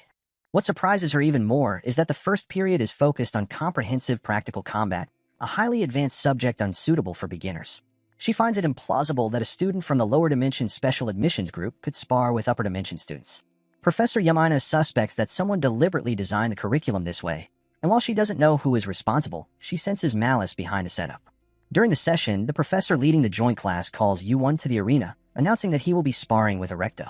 What surprises her even more is that the first period is focused on comprehensive practical combat, a highly advanced subject unsuitable for beginners. She finds it implausible that a student from the lower dimension special admissions group could spar with upper dimension students. Professor Yamina suspects that someone deliberately designed the curriculum this way, and while she doesn't know who is responsible, she senses malice behind the setup. During the session, the professor leading the joint class calls Yuwon to the arena, announcing that he will be sparring with Erecto.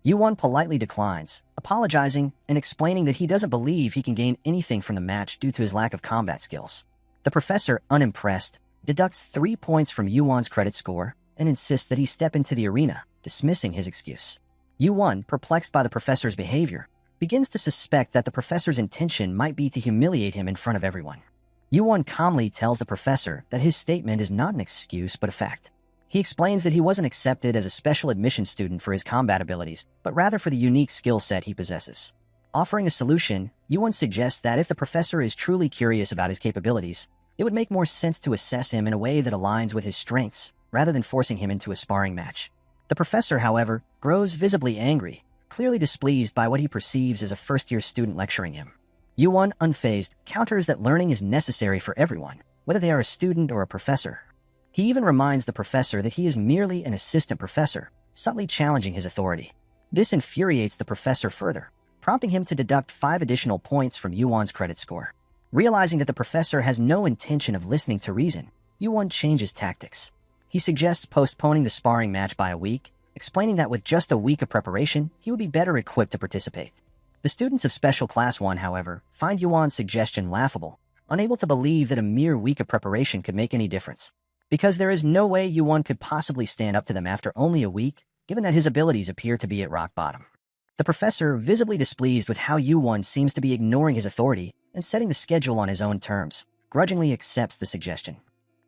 Yuwon politely declines, apologizing and explaining that he doesn't believe he can gain anything from the match due to his lack of combat skills. The professor, unimpressed, deducts 3 points from Yuwon's credit score and insists that he step into the arena, dismissing his excuse. Yuwon, perplexed by the professor's behavior, begins to suspect that the professor's intention might be to humiliate him in front of everyone. Yuwon calmly tells the professor that his statement is not an excuse but a fact. He explains that he wasn't accepted as a special admission student for his combat abilities, but rather for the unique skill set he possesses. Offering a solution, Yuwon suggests that if the professor is truly curious about his capabilities, it would make more sense to assess him in a way that aligns with his strengths, rather than forcing him into a sparring match. The professor, however, grows visibly angry, clearly displeased by what he perceives as a first-year student lecturing him. Yuwon, unfazed, counters that learning is necessary for everyone, whether they are a student or a professor. He even reminds the professor that he is merely an assistant professor, subtly challenging his authority. This infuriates the professor further, prompting him to deduct 5 additional points from Yuwon's credit score. Realizing that the professor has no intention of listening to reason, Yuwon changes tactics. He suggests postponing the sparring match by a week, explaining that with just a week of preparation, he would be better equipped to participate. The students of Special Class 1, however, find Yuwon's suggestion laughable, unable to believe that a mere week of preparation could make any difference. Because there is no way Yuwon could possibly stand up to them after only a week, given that his abilities appear to be at rock bottom. The professor, visibly displeased with how Yuwon seems to be ignoring his authority and setting the schedule on his own terms, grudgingly accepts the suggestion.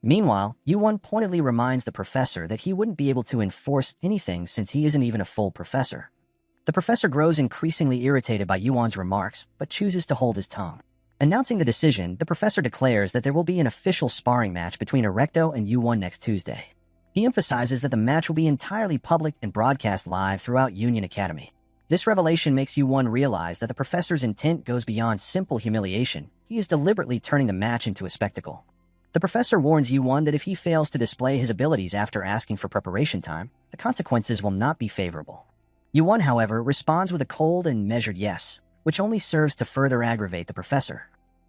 Meanwhile, Yuwon pointedly reminds the professor that he wouldn't be able to enforce anything since he isn't even a full professor. The professor grows increasingly irritated by Yuwon's remarks, but chooses to hold his tongue. Announcing the decision, the professor declares that there will be an official sparring match between Erecto and Yuwon next Tuesday. He emphasizes that the match will be entirely public and broadcast live throughout Union Academy. This revelation makes Yuwon realize that the professor's intent goes beyond simple humiliation. He is deliberately turning the match into a spectacle. The professor warns Yuwon that if he fails to display his abilities after asking for preparation time, the consequences will not be favorable. Yuwon, however, responds with a cold and measured yes, which only serves to further aggravate the professor.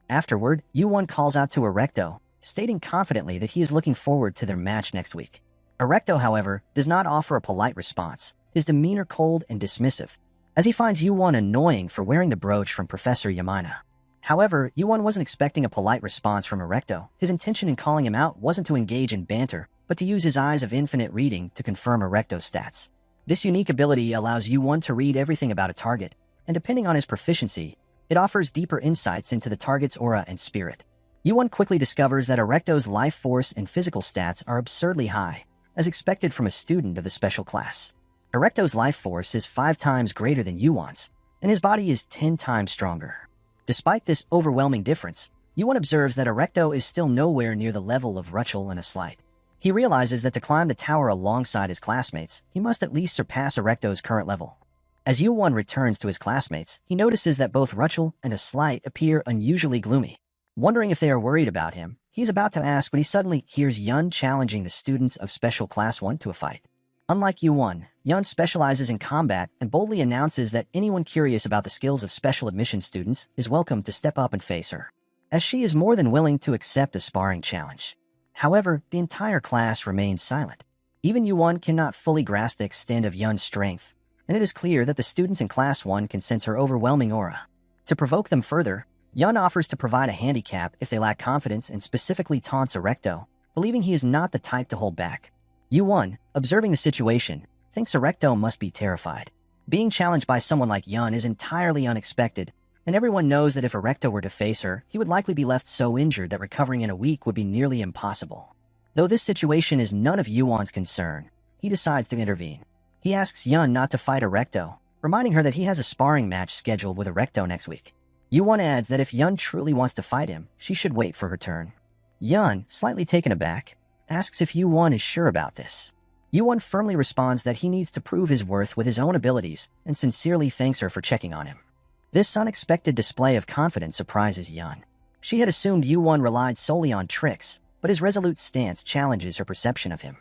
Afterward, Yuwon calls out to Erecto, stating confidently that he is looking forward to their match next week. Erecto, however, does not offer a polite response, his demeanor cold and dismissive, as he finds Yuwon annoying for wearing the brooch from Professor Yamina. However, Yuwon wasn't expecting a polite response from Erecto. His intention in calling him out wasn't to engage in banter, but to use his eyes of infinite reading to confirm Erecto's stats. This unique ability allows Yuwon to read everything about a target, and depending on his proficiency, it offers deeper insights into the target's aura and spirit. Yuwon quickly discovers that Erecto's life force and physical stats are absurdly high, as expected from a student of the special class. Erecto's life force is 5 times greater than Yuan's, and his body is 10 times stronger. Despite this overwhelming difference, Yuan observes that Erecto is still nowhere near the level of Rachel and Aslight. He realizes that to climb the tower alongside his classmates, he must at least surpass Erecto's current level. As Yuan returns to his classmates, he notices that both Rachel and Aslight appear unusually gloomy. Wondering if they are worried about him, he's about to ask when he suddenly hears Yun challenging the students of Special Class 1 to a fight. Unlike Yuan, Yun specializes in combat and boldly announces that anyone curious about the skills of special admission students is welcome to step up and face her, as she is more than willing to accept a sparring challenge. However, the entire class remains silent. Even Yuan cannot fully grasp the extent of Yun's strength, and it is clear that the students in Class 1 can sense her overwhelming aura. To provoke them further, Yun offers to provide a handicap if they lack confidence and specifically taunts Erecto, believing he is not the type to hold back. Yuan, observing the situation, thinks Erecto must be terrified. Being challenged by someone like Yun is entirely unexpected, and everyone knows that if Erecto were to face her, he would likely be left so injured that recovering in a week would be nearly impossible. Though this situation is none of Yuan's concern, he decides to intervene. He asks Yun not to fight Erecto, reminding her that he has a sparring match scheduled with Erecto next week. Yuan adds that if Yun truly wants to fight him, she should wait for her turn. Yun, slightly taken aback, asks if Yuan is sure about this. Yuan firmly responds that he needs to prove his worth with his own abilities and sincerely thanks her for checking on him. This unexpected display of confidence surprises Yun. She had assumed Yuan relied solely on tricks, but his resolute stance challenges her perception of him.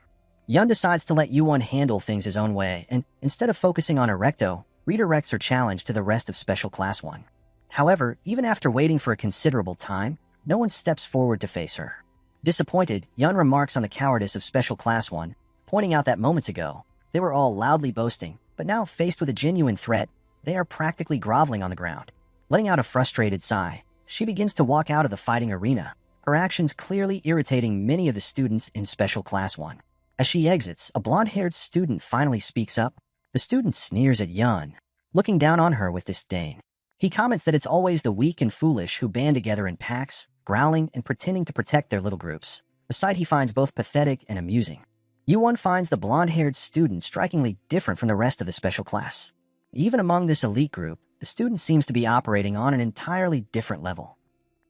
Yun decides to let Yuan handle things his own way and, instead of focusing on Erecto, redirects her challenge to the rest of Special Class 1. However, even after waiting for a considerable time, no one steps forward to face her. Disappointed, Yun remarks on the cowardice of Special Class 1, pointing out that moments ago, they were all loudly boasting, but now faced with a genuine threat, they are practically groveling on the ground. Letting out a frustrated sigh, she begins to walk out of the fighting arena, her actions clearly irritating many of the students in Special Class 1. As she exits, a blonde-haired student finally speaks up. The student sneers at Yun, looking down on her with disdain. He comments that it's always the weak and foolish who band together in packs, growling and pretending to protect their little groups, a sight he finds both pathetic and amusing. Yuan finds the blonde-haired student strikingly different from the rest of the special class. Even among this elite group, the student seems to be operating on an entirely different level.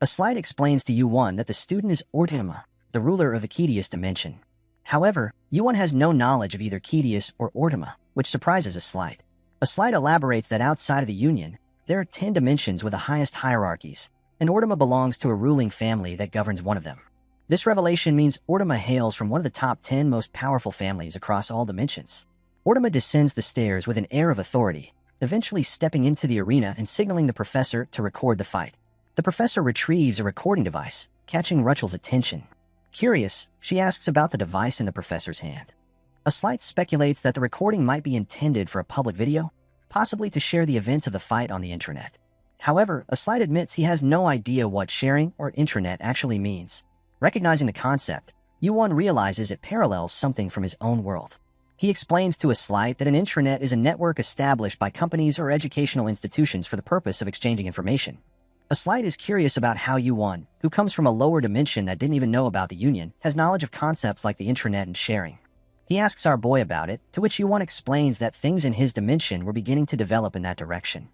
A slide explains to Yuan that the student is Ortima, the ruler of the Kedius dimension. However, Yuan has no knowledge of either Kedius or Ortima, which surprises a slide. A slide elaborates that outside of the Union, there are 10 dimensions with the highest hierarchies, and Ortima belongs to a ruling family that governs one of them. This revelation means Ortima hails from one of the top 10 most powerful families across all dimensions. Ortima descends the stairs with an air of authority, eventually stepping into the arena and signaling the professor to record the fight. The professor retrieves a recording device, catching Rachel's attention. Curious, she asks about the device in the professor's hand. A slight speculates that the recording might be intended for a public video, possibly to share the events of the fight on the intranet. However, a slight admits he has no idea what sharing or intranet actually means. Recognizing the concept, Yuan realizes it parallels something from his own world. He explains to a slight that an intranet is a network established by companies or educational institutions for the purpose of exchanging information. A slight is curious about how Yuan, who comes from a lower dimension that didn't even know about the Union, has knowledge of concepts like the intranet and sharing. He asks our boy about it, to which Yuan explains that things in his dimension were beginning to develop in that direction.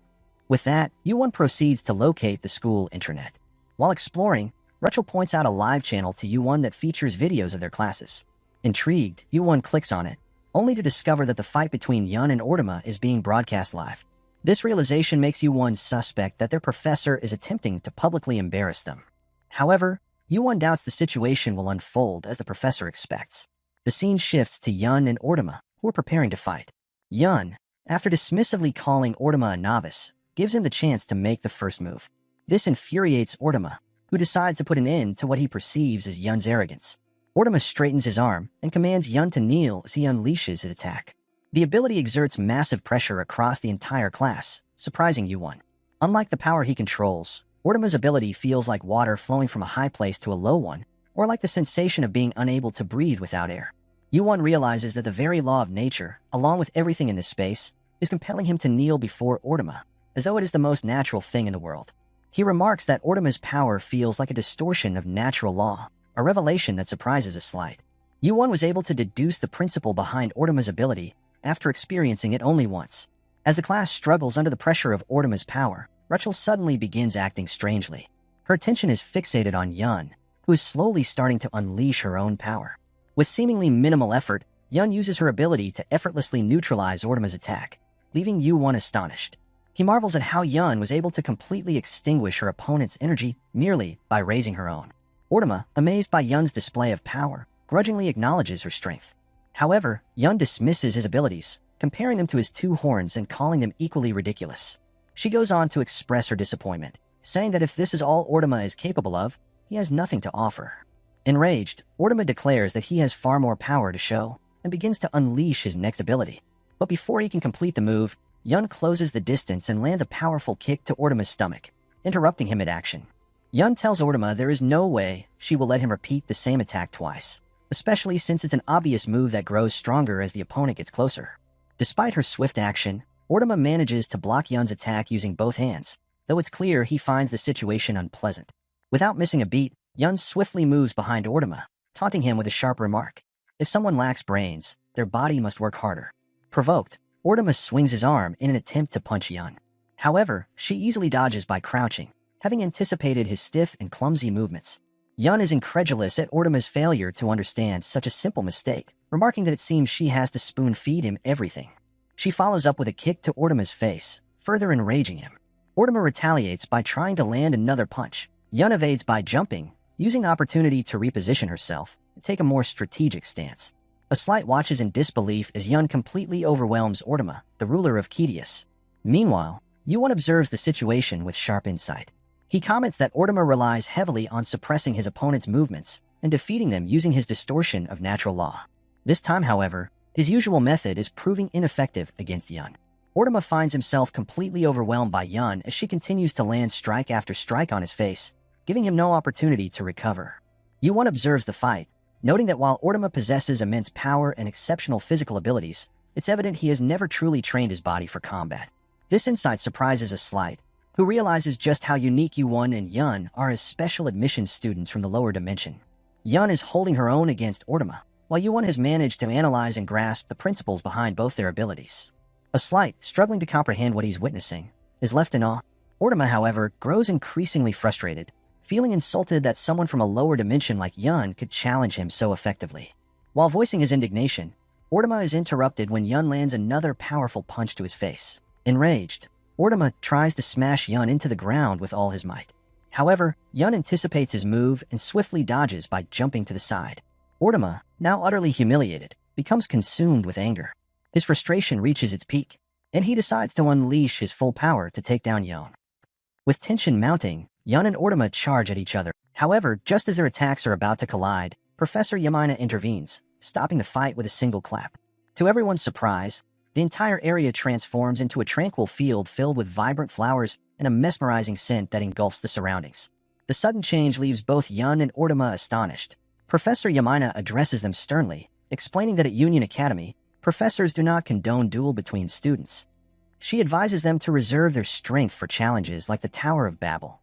With that, Yuan proceeds to locate the school intranet. While exploring, Rachel points out a live channel to Yuan that features videos of their classes. Intrigued, Yuan clicks on it, only to discover that the fight between Yun and Ortima is being broadcast live. This realization makes Yuan suspect that their professor is attempting to publicly embarrass them. However, Yuan doubts the situation will unfold as the professor expects. The scene shifts to Yun and Ortima, who are preparing to fight. Yun, after dismissively calling Ortima a novice, gives him the chance to make the first move. This infuriates Ortima, who decides to put an end to what he perceives as Yun's arrogance. Ortima straightens his arm and commands Yun to kneel as he unleashes his attack. The ability exerts massive pressure across the entire class, surprising Yuan. Unlike the power he controls, Ortima's ability feels like water flowing from a high place to a low one, or like the sensation of being unable to breathe without air. Yuan realizes that the very law of nature, along with everything in this space, is compelling him to kneel before Ortima, as though it is the most natural thing in the world. He remarks that Ortima's power feels like a distortion of natural law, a revelation that surprises a slight. Yu-won was able to deduce the principle behind Ortama's ability after experiencing it only once. As the class struggles under the pressure of Ortama's power, Rachel suddenly begins acting strangely. Her attention is fixated on Yun, who is slowly starting to unleash her own power. With seemingly minimal effort, Yun uses her ability to effortlessly neutralize Ortama's attack, leaving Yu-won astonished. He marvels at how Yun was able to completely extinguish her opponent's energy merely by raising her own. Ortama, amazed by Yun's display of power, grudgingly acknowledges her strength. However, Yun dismisses his abilities, comparing them to his two horns and calling them equally ridiculous. She goes on to express her disappointment, saying that if this is all Ortama is capable of, he has nothing to offer. Enraged, Ortama declares that he has far more power to show and begins to unleash his next ability. But before he can complete the move, Yun closes the distance and lands a powerful kick to Ortama's stomach, interrupting him mid-action. Yun tells Ortama there is no way she will let him repeat the same attack twice, especially since it's an obvious move that grows stronger as the opponent gets closer. Despite her swift action, Ortama manages to block Yun's attack using both hands, though it's clear he finds the situation unpleasant. Without missing a beat, Yun swiftly moves behind Ortama, taunting him with a sharp remark. If someone lacks brains, their body must work harder. Provoked, Ortama swings his arm in an attempt to punch Yun. However, she easily dodges by crouching, having anticipated his stiff and clumsy movements. Yun is incredulous at Ortama's failure to understand such a simple mistake, remarking that it seems she has to spoon-feed him everything. She follows up with a kick to Ortama's face, further enraging him. Ortama retaliates by trying to land another punch. Yun evades by jumping, using the opportunity to reposition herself and take a more strategic stance. A slight watches in disbelief as Yun completely overwhelms Ortama, the ruler of Kidius. Meanwhile, Yu-won observes the situation with sharp insight. He comments that Ortama relies heavily on suppressing his opponent's movements and defeating them using his distortion of natural law. This time, however, his usual method is proving ineffective against Yun. Ortama finds himself completely overwhelmed by Yun as she continues to land strike after strike on his face, giving him no opportunity to recover. Yu-won observes the fight, noting that while Ortama possesses immense power and exceptional physical abilities, it's evident he has never truly trained his body for combat. This insight surprises Slight, who realizes just how unique Yu-won and Yun are as special admissions students from the lower dimension. Yun is holding her own against Ortama, while Yu-won has managed to analyze and grasp the principles behind both their abilities. Slight, struggling to comprehend what he's witnessing, is left in awe. Ortama, however, grows increasingly frustrated, feeling insulted that someone from a lower dimension like Yun could challenge him so effectively. While voicing his indignation, Ortama is interrupted when Yun lands another powerful punch to his face. Enraged, Ortama tries to smash Yun into the ground with all his might. However, Yun anticipates his move and swiftly dodges by jumping to the side. Ortama, now utterly humiliated, becomes consumed with anger. His frustration reaches its peak, and he decides to unleash his full power to take down Yun. With tension mounting, Yun and Ortama charge at each other. However, just as their attacks are about to collide, Professor Yamina intervenes, stopping the fight with a single clap. To everyone's surprise, the entire area transforms into a tranquil field filled with vibrant flowers and a mesmerizing scent that engulfs the surroundings. The sudden change leaves both Yun and Ortama astonished. Professor Yamina addresses them sternly, explaining that at Union Academy, professors do not condone duel between students. She advises them to reserve their strength for challenges like the Tower of Babel.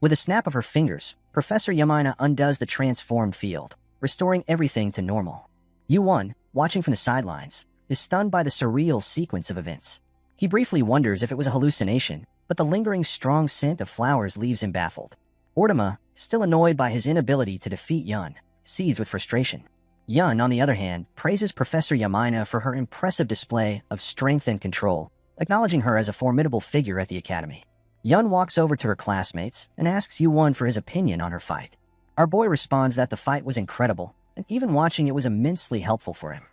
With a snap of her fingers, Professor Yamina undoes the transformed field, restoring everything to normal. Yu-won, watching from the sidelines, is stunned by the surreal sequence of events. He briefly wonders if it was a hallucination, but the lingering strong scent of flowers leaves him baffled. Ortama, still annoyed by his inability to defeat Yun, seethes with frustration. Yun, on the other hand, praises Professor Yamina for her impressive display of strength and control, acknowledging her as a formidable figure at the academy. Yun walks over to her classmates and asks Yu-won for his opinion on her fight. Our boy responds that the fight was incredible, and even watching it was immensely helpful for him.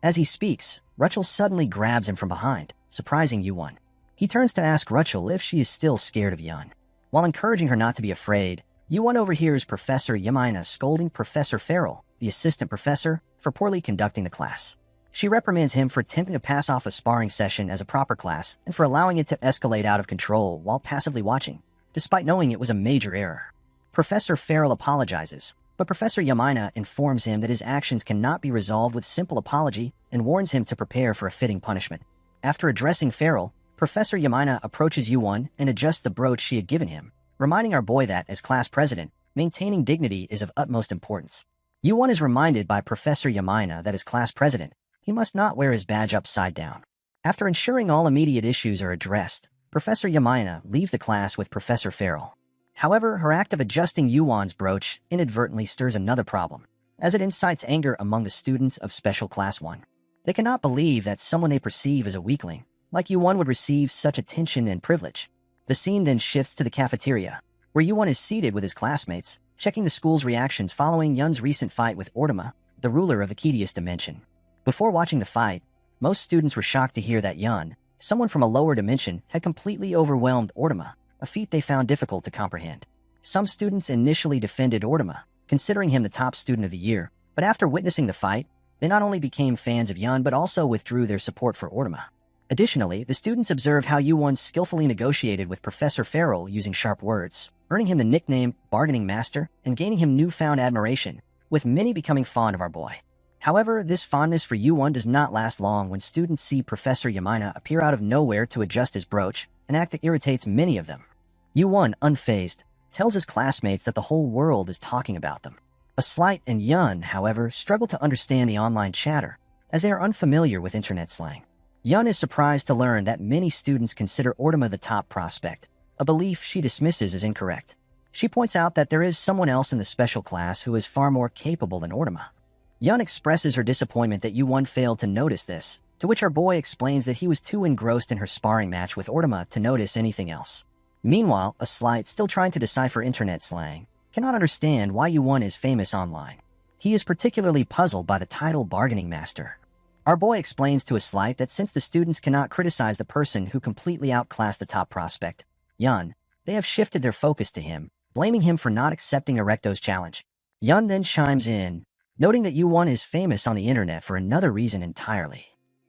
As he speaks, Rachel suddenly grabs him from behind, surprising Yu-won. He turns to ask Rachel if she is still scared of Yun. While encouraging her not to be afraid, Yu-won overhears Professor Yamina scolding Professor Farrell, the assistant professor, for poorly conducting the class. She reprimands him for attempting to pass off a sparring session as a proper class and for allowing it to escalate out of control while passively watching, despite knowing it was a major error. Professor Farrell apologizes, but Professor Yamina informs him that his actions cannot be resolved with simple apology and warns him to prepare for a fitting punishment. After addressing Farrell, Professor Yamina approaches Yu-won and adjusts the brooch she had given him, reminding our boy that, as class president, maintaining dignity is of utmost importance. Yu-won is reminded by Professor Yamina that as class president, he must not wear his badge upside down. After ensuring all immediate issues are addressed, Professor Yamina leaves the class with Professor Farrell. However, her act of adjusting Yu-won's brooch inadvertently stirs another problem, as it incites anger among the students of Special Class 1. They cannot believe that someone they perceive as a weakling, like Yu-won, would receive such attention and privilege. The scene then shifts to the cafeteria, where Yu-won is seated with his classmates, checking the school's reactions following Yun's recent fight with Ortama, the ruler of the Kedius dimension. Before watching the fight, most students were shocked to hear that Yun, someone from a lower dimension, had completely overwhelmed Ortama, a feat they found difficult to comprehend. Some students initially defended Ortama, considering him the top student of the year, but after witnessing the fight, they not only became fans of Yun but also withdrew their support for Ortama. Additionally, the students observed how Yu-won skillfully negotiated with Professor Farrell using sharp words, earning him the nickname Bargaining Master and gaining him newfound admiration, with many becoming fond of our boy. However, this fondness for Yu-won does not last long when students see Professor Yamina appear out of nowhere to adjust his brooch, an act that irritates many of them. Yu-won, unfazed, tells his classmates that the whole world is talking about them. A Slight and Yun, however, struggle to understand the online chatter, as they are unfamiliar with internet slang. Yun is surprised to learn that many students consider Ortama the top prospect, a belief she dismisses as incorrect. She points out that there is someone else in the special class who is far more capable than Ortama. Yun expresses her disappointment that Yu-won failed to notice this, to which our boy explains that he was too engrossed in her sparring match with Ortama to notice anything else. Meanwhile, a Slight, still trying to decipher internet slang, cannot understand why Yu-won is famous online. He is particularly puzzled by the title Bargaining Master. Our boy explains to a Slight that since the students cannot criticize the person who completely outclassed the top prospect, Yun, they have shifted their focus to him, blaming him for not accepting Erecto's challenge. Yun then chimes in, noting that Yu-won is famous on the internet for another reason entirely.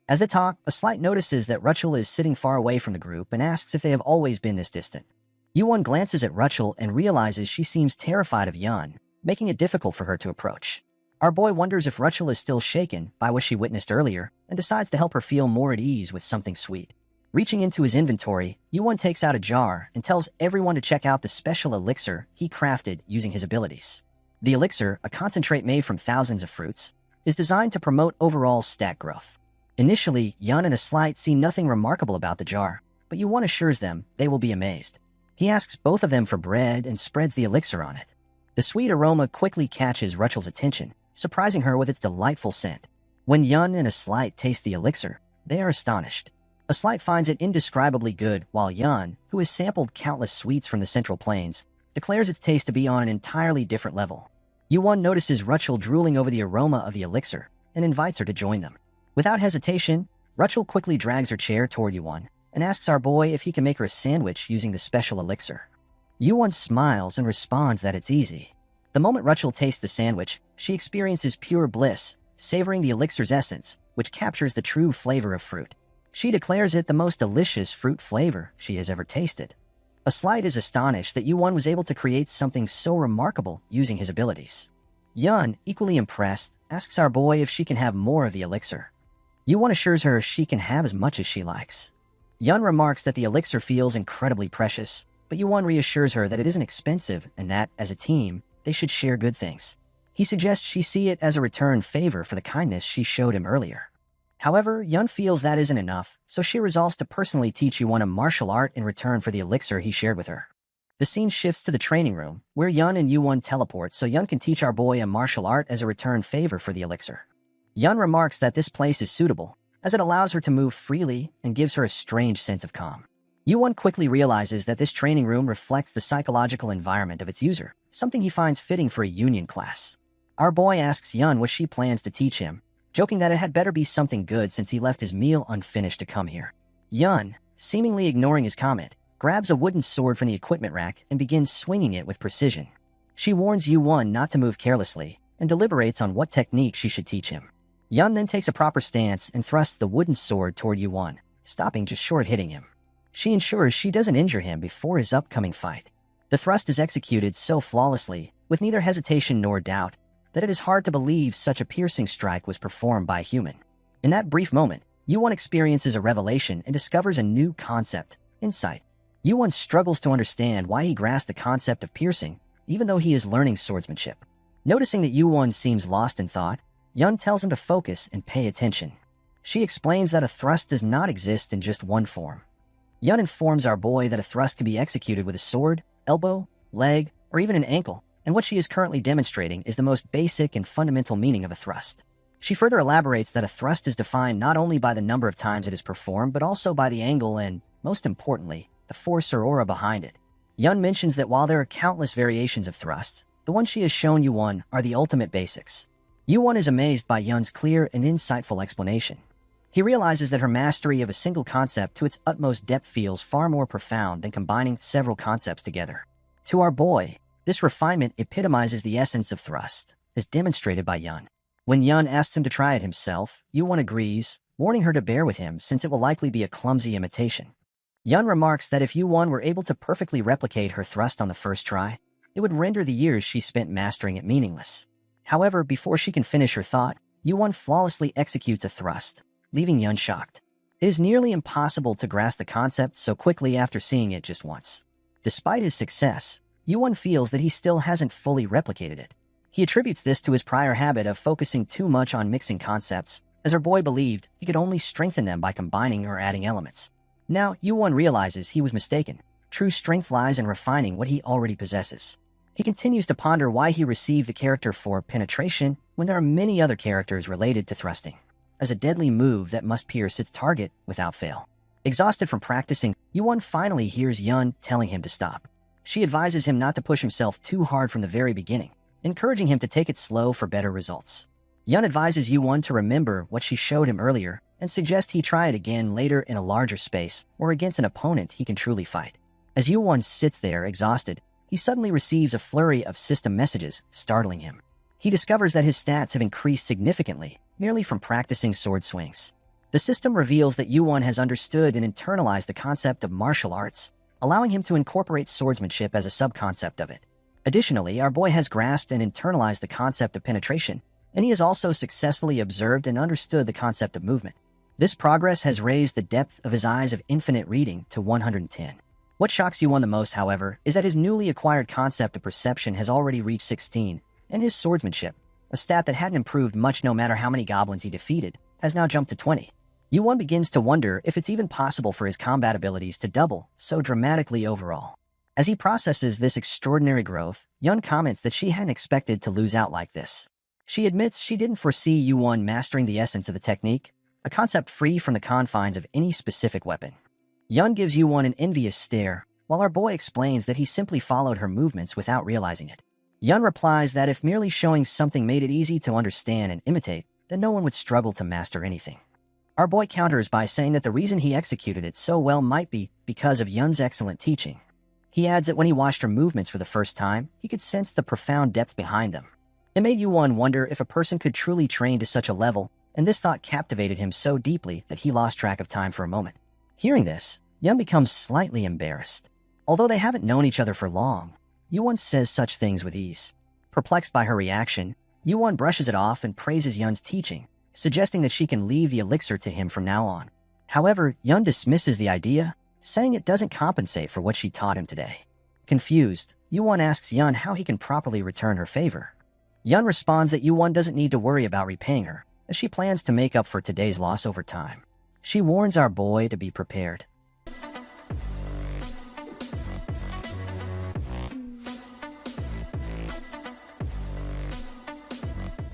As they talk, a Slight notices that Rachel is sitting far away from the group and asks if they have always been this distant. Yu-won glances at Rachel and realizes she seems terrified of Yun, making it difficult for her to approach. Our boy wonders if Rachel is still shaken by what she witnessed earlier and decides to help her feel more at ease with something sweet. Reaching into his inventory, Yu-won takes out a jar and tells everyone to check out the special elixir he crafted using his abilities. The elixir, a concentrate made from thousands of fruits, is designed to promote overall stat growth. Initially, Yun and a Slight see nothing remarkable about the jar, but Yu-won assures them they will be amazed. He asks both of them for bread and spreads the elixir on it. The sweet aroma quickly catches Rachel's attention, surprising her with its delightful scent. When Yun and a Slight taste the elixir, they are astonished. A Slight finds it indescribably good, while Yun, who has sampled countless sweets from the Central Plains, declares its taste to be on an entirely different level. Yu-won notices Rachel drooling over the aroma of the elixir and invites her to join them. Without hesitation, Rachel quickly drags her chair toward Yu-won and asks our boy if he can make her a sandwich using the special elixir. Yu-won smiles and responds that it's easy. The moment Rachel tastes the sandwich, she experiences pure bliss, savoring the elixir's essence, which captures the true flavor of fruit. She declares it the most delicious fruit flavor she has ever tasted. A Slight is astonished that Yu-won was able to create something so remarkable using his abilities. Yun, equally impressed, asks our boy if she can have more of the elixir. Yu-won assures her she can have as much as she likes. Yun remarks that the elixir feels incredibly precious, but Yu-won reassures her that it isn't expensive and that, as a team, they should share good things. He suggests she see it as a return favor for the kindness she showed him earlier. However, Yun feels that isn't enough, so she resolves to personally teach Yu-won a martial art in return for the elixir he shared with her. The scene shifts to the training room, where Yun and Yu-won teleport so Yun can teach our boy a martial art as a return favor for the elixir. Yun remarks that this place is suitable, as it allows her to move freely and gives her a strange sense of calm. Yu-won quickly realizes that this training room reflects the psychological environment of its user, something he finds fitting for a union class. Our boy asks Yun what she plans to teach him, joking that it had better be something good since he left his meal unfinished to come here. Yun, seemingly ignoring his comment, grabs a wooden sword from the equipment rack and begins swinging it with precision. She warns Yu-won not to move carelessly and deliberates on what technique she should teach him. Yun then takes a proper stance and thrusts the wooden sword toward Yu-won, stopping just short of hitting him. She ensures she doesn't injure him before his upcoming fight. The thrust is executed so flawlessly, with neither hesitation nor doubt, that it is hard to believe such a piercing strike was performed by a human. In that brief moment, Yu-won experiences a revelation and discovers a new concept, insight. Yu-won struggles to understand why he grasped the concept of piercing, even though he is learning swordsmanship. Noticing that Yu-won seems lost in thought, Yun tells him to focus and pay attention. She explains that a thrust does not exist in just one form. Yun informs our boy that a thrust can be executed with a sword, elbow, leg, or even an ankle, and what she is currently demonstrating is the most basic and fundamental meaning of a thrust. She further elaborates that a thrust is defined not only by the number of times it is performed, but also by the angle and, most importantly, the force or aura behind it. Yun mentions that while there are countless variations of thrusts, the ones she has shown Yu-won are the ultimate basics. Yu-won is amazed by Yun's clear and insightful explanation. He realizes that her mastery of a single concept to its utmost depth feels far more profound than combining several concepts together. To our boy, this refinement epitomizes the essence of thrust, as demonstrated by Yun. When Yun asks him to try it himself, Yu-won agrees, warning her to bear with him since it will likely be a clumsy imitation. Yun remarks that if Yu-won were able to perfectly replicate her thrust on the first try, it would render the years she spent mastering it meaningless. However, before she can finish her thought, Yu-won flawlessly executes a thrust, leaving Yun shocked. It is nearly impossible to grasp the concept so quickly after seeing it just once. Despite his success, Yu-won feels that he still hasn't fully replicated it. He attributes this to his prior habit of focusing too much on mixing concepts, as our boy believed he could only strengthen them by combining or adding elements. Now, Yu-won realizes he was mistaken. True strength lies in refining what he already possesses. He continues to ponder why he received the character for penetration when there are many other characters related to thrusting, as a deadly move that must pierce its target without fail. Exhausted from practicing, Yu-won finally hears Yun telling him to stop. She advises him not to push himself too hard from the very beginning, encouraging him to take it slow for better results. Yun advises Yu-won to remember what she showed him earlier and suggests he try it again later in a larger space or against an opponent he can truly fight. As Yu-won sits there exhausted, he suddenly receives a flurry of system messages, startling him. He discovers that his stats have increased significantly, merely from practicing sword swings. The system reveals that Yu-won has understood and internalized the concept of martial arts, allowing him to incorporate swordsmanship as a subconcept of it. Additionally, our boy has grasped and internalized the concept of penetration, and he has also successfully observed and understood the concept of movement. This progress has raised the depth of his eyes of infinite reading to 110. What shocks Yu-won the most, however, is that his newly acquired concept of perception has already reached 16, and his swordsmanship, a stat that hadn't improved much no matter how many goblins he defeated, has now jumped to 20. Yu-won begins to wonder if it's even possible for his combat abilities to double so dramatically overall. As he processes this extraordinary growth, Yun comments that she hadn't expected to lose out like this. She admits she didn't foresee Yu-won mastering the essence of the technique, a concept free from the confines of any specific weapon. Yun gives Yu-won an envious stare, while our boy explains that he simply followed her movements without realizing it. Yun replies that if merely showing something made it easy to understand and imitate, then no one would struggle to master anything. Our boy counters by saying that the reason he executed it so well might be because of Yun's excellent teaching. He adds that when he watched her movements for the first time, he could sense the profound depth behind them. It made Yu-won wonder if a person could truly train to such a level, and this thought captivated him so deeply that he lost track of time for a moment. Hearing this, Yun becomes slightly embarrassed. Although they haven't known each other for long, Yu-won says such things with ease. Perplexed by her reaction, Yu-won brushes it off and praises Yun's teaching, suggesting that she can leave the elixir to him from now on. However, Yun dismisses the idea, saying it doesn't compensate for what she taught him today. Confused, Yu-won asks Yun how he can properly return her favor. Yun responds that Yu-won doesn't need to worry about repaying her, as she plans to make up for today's loss over time. She warns our boy to be prepared.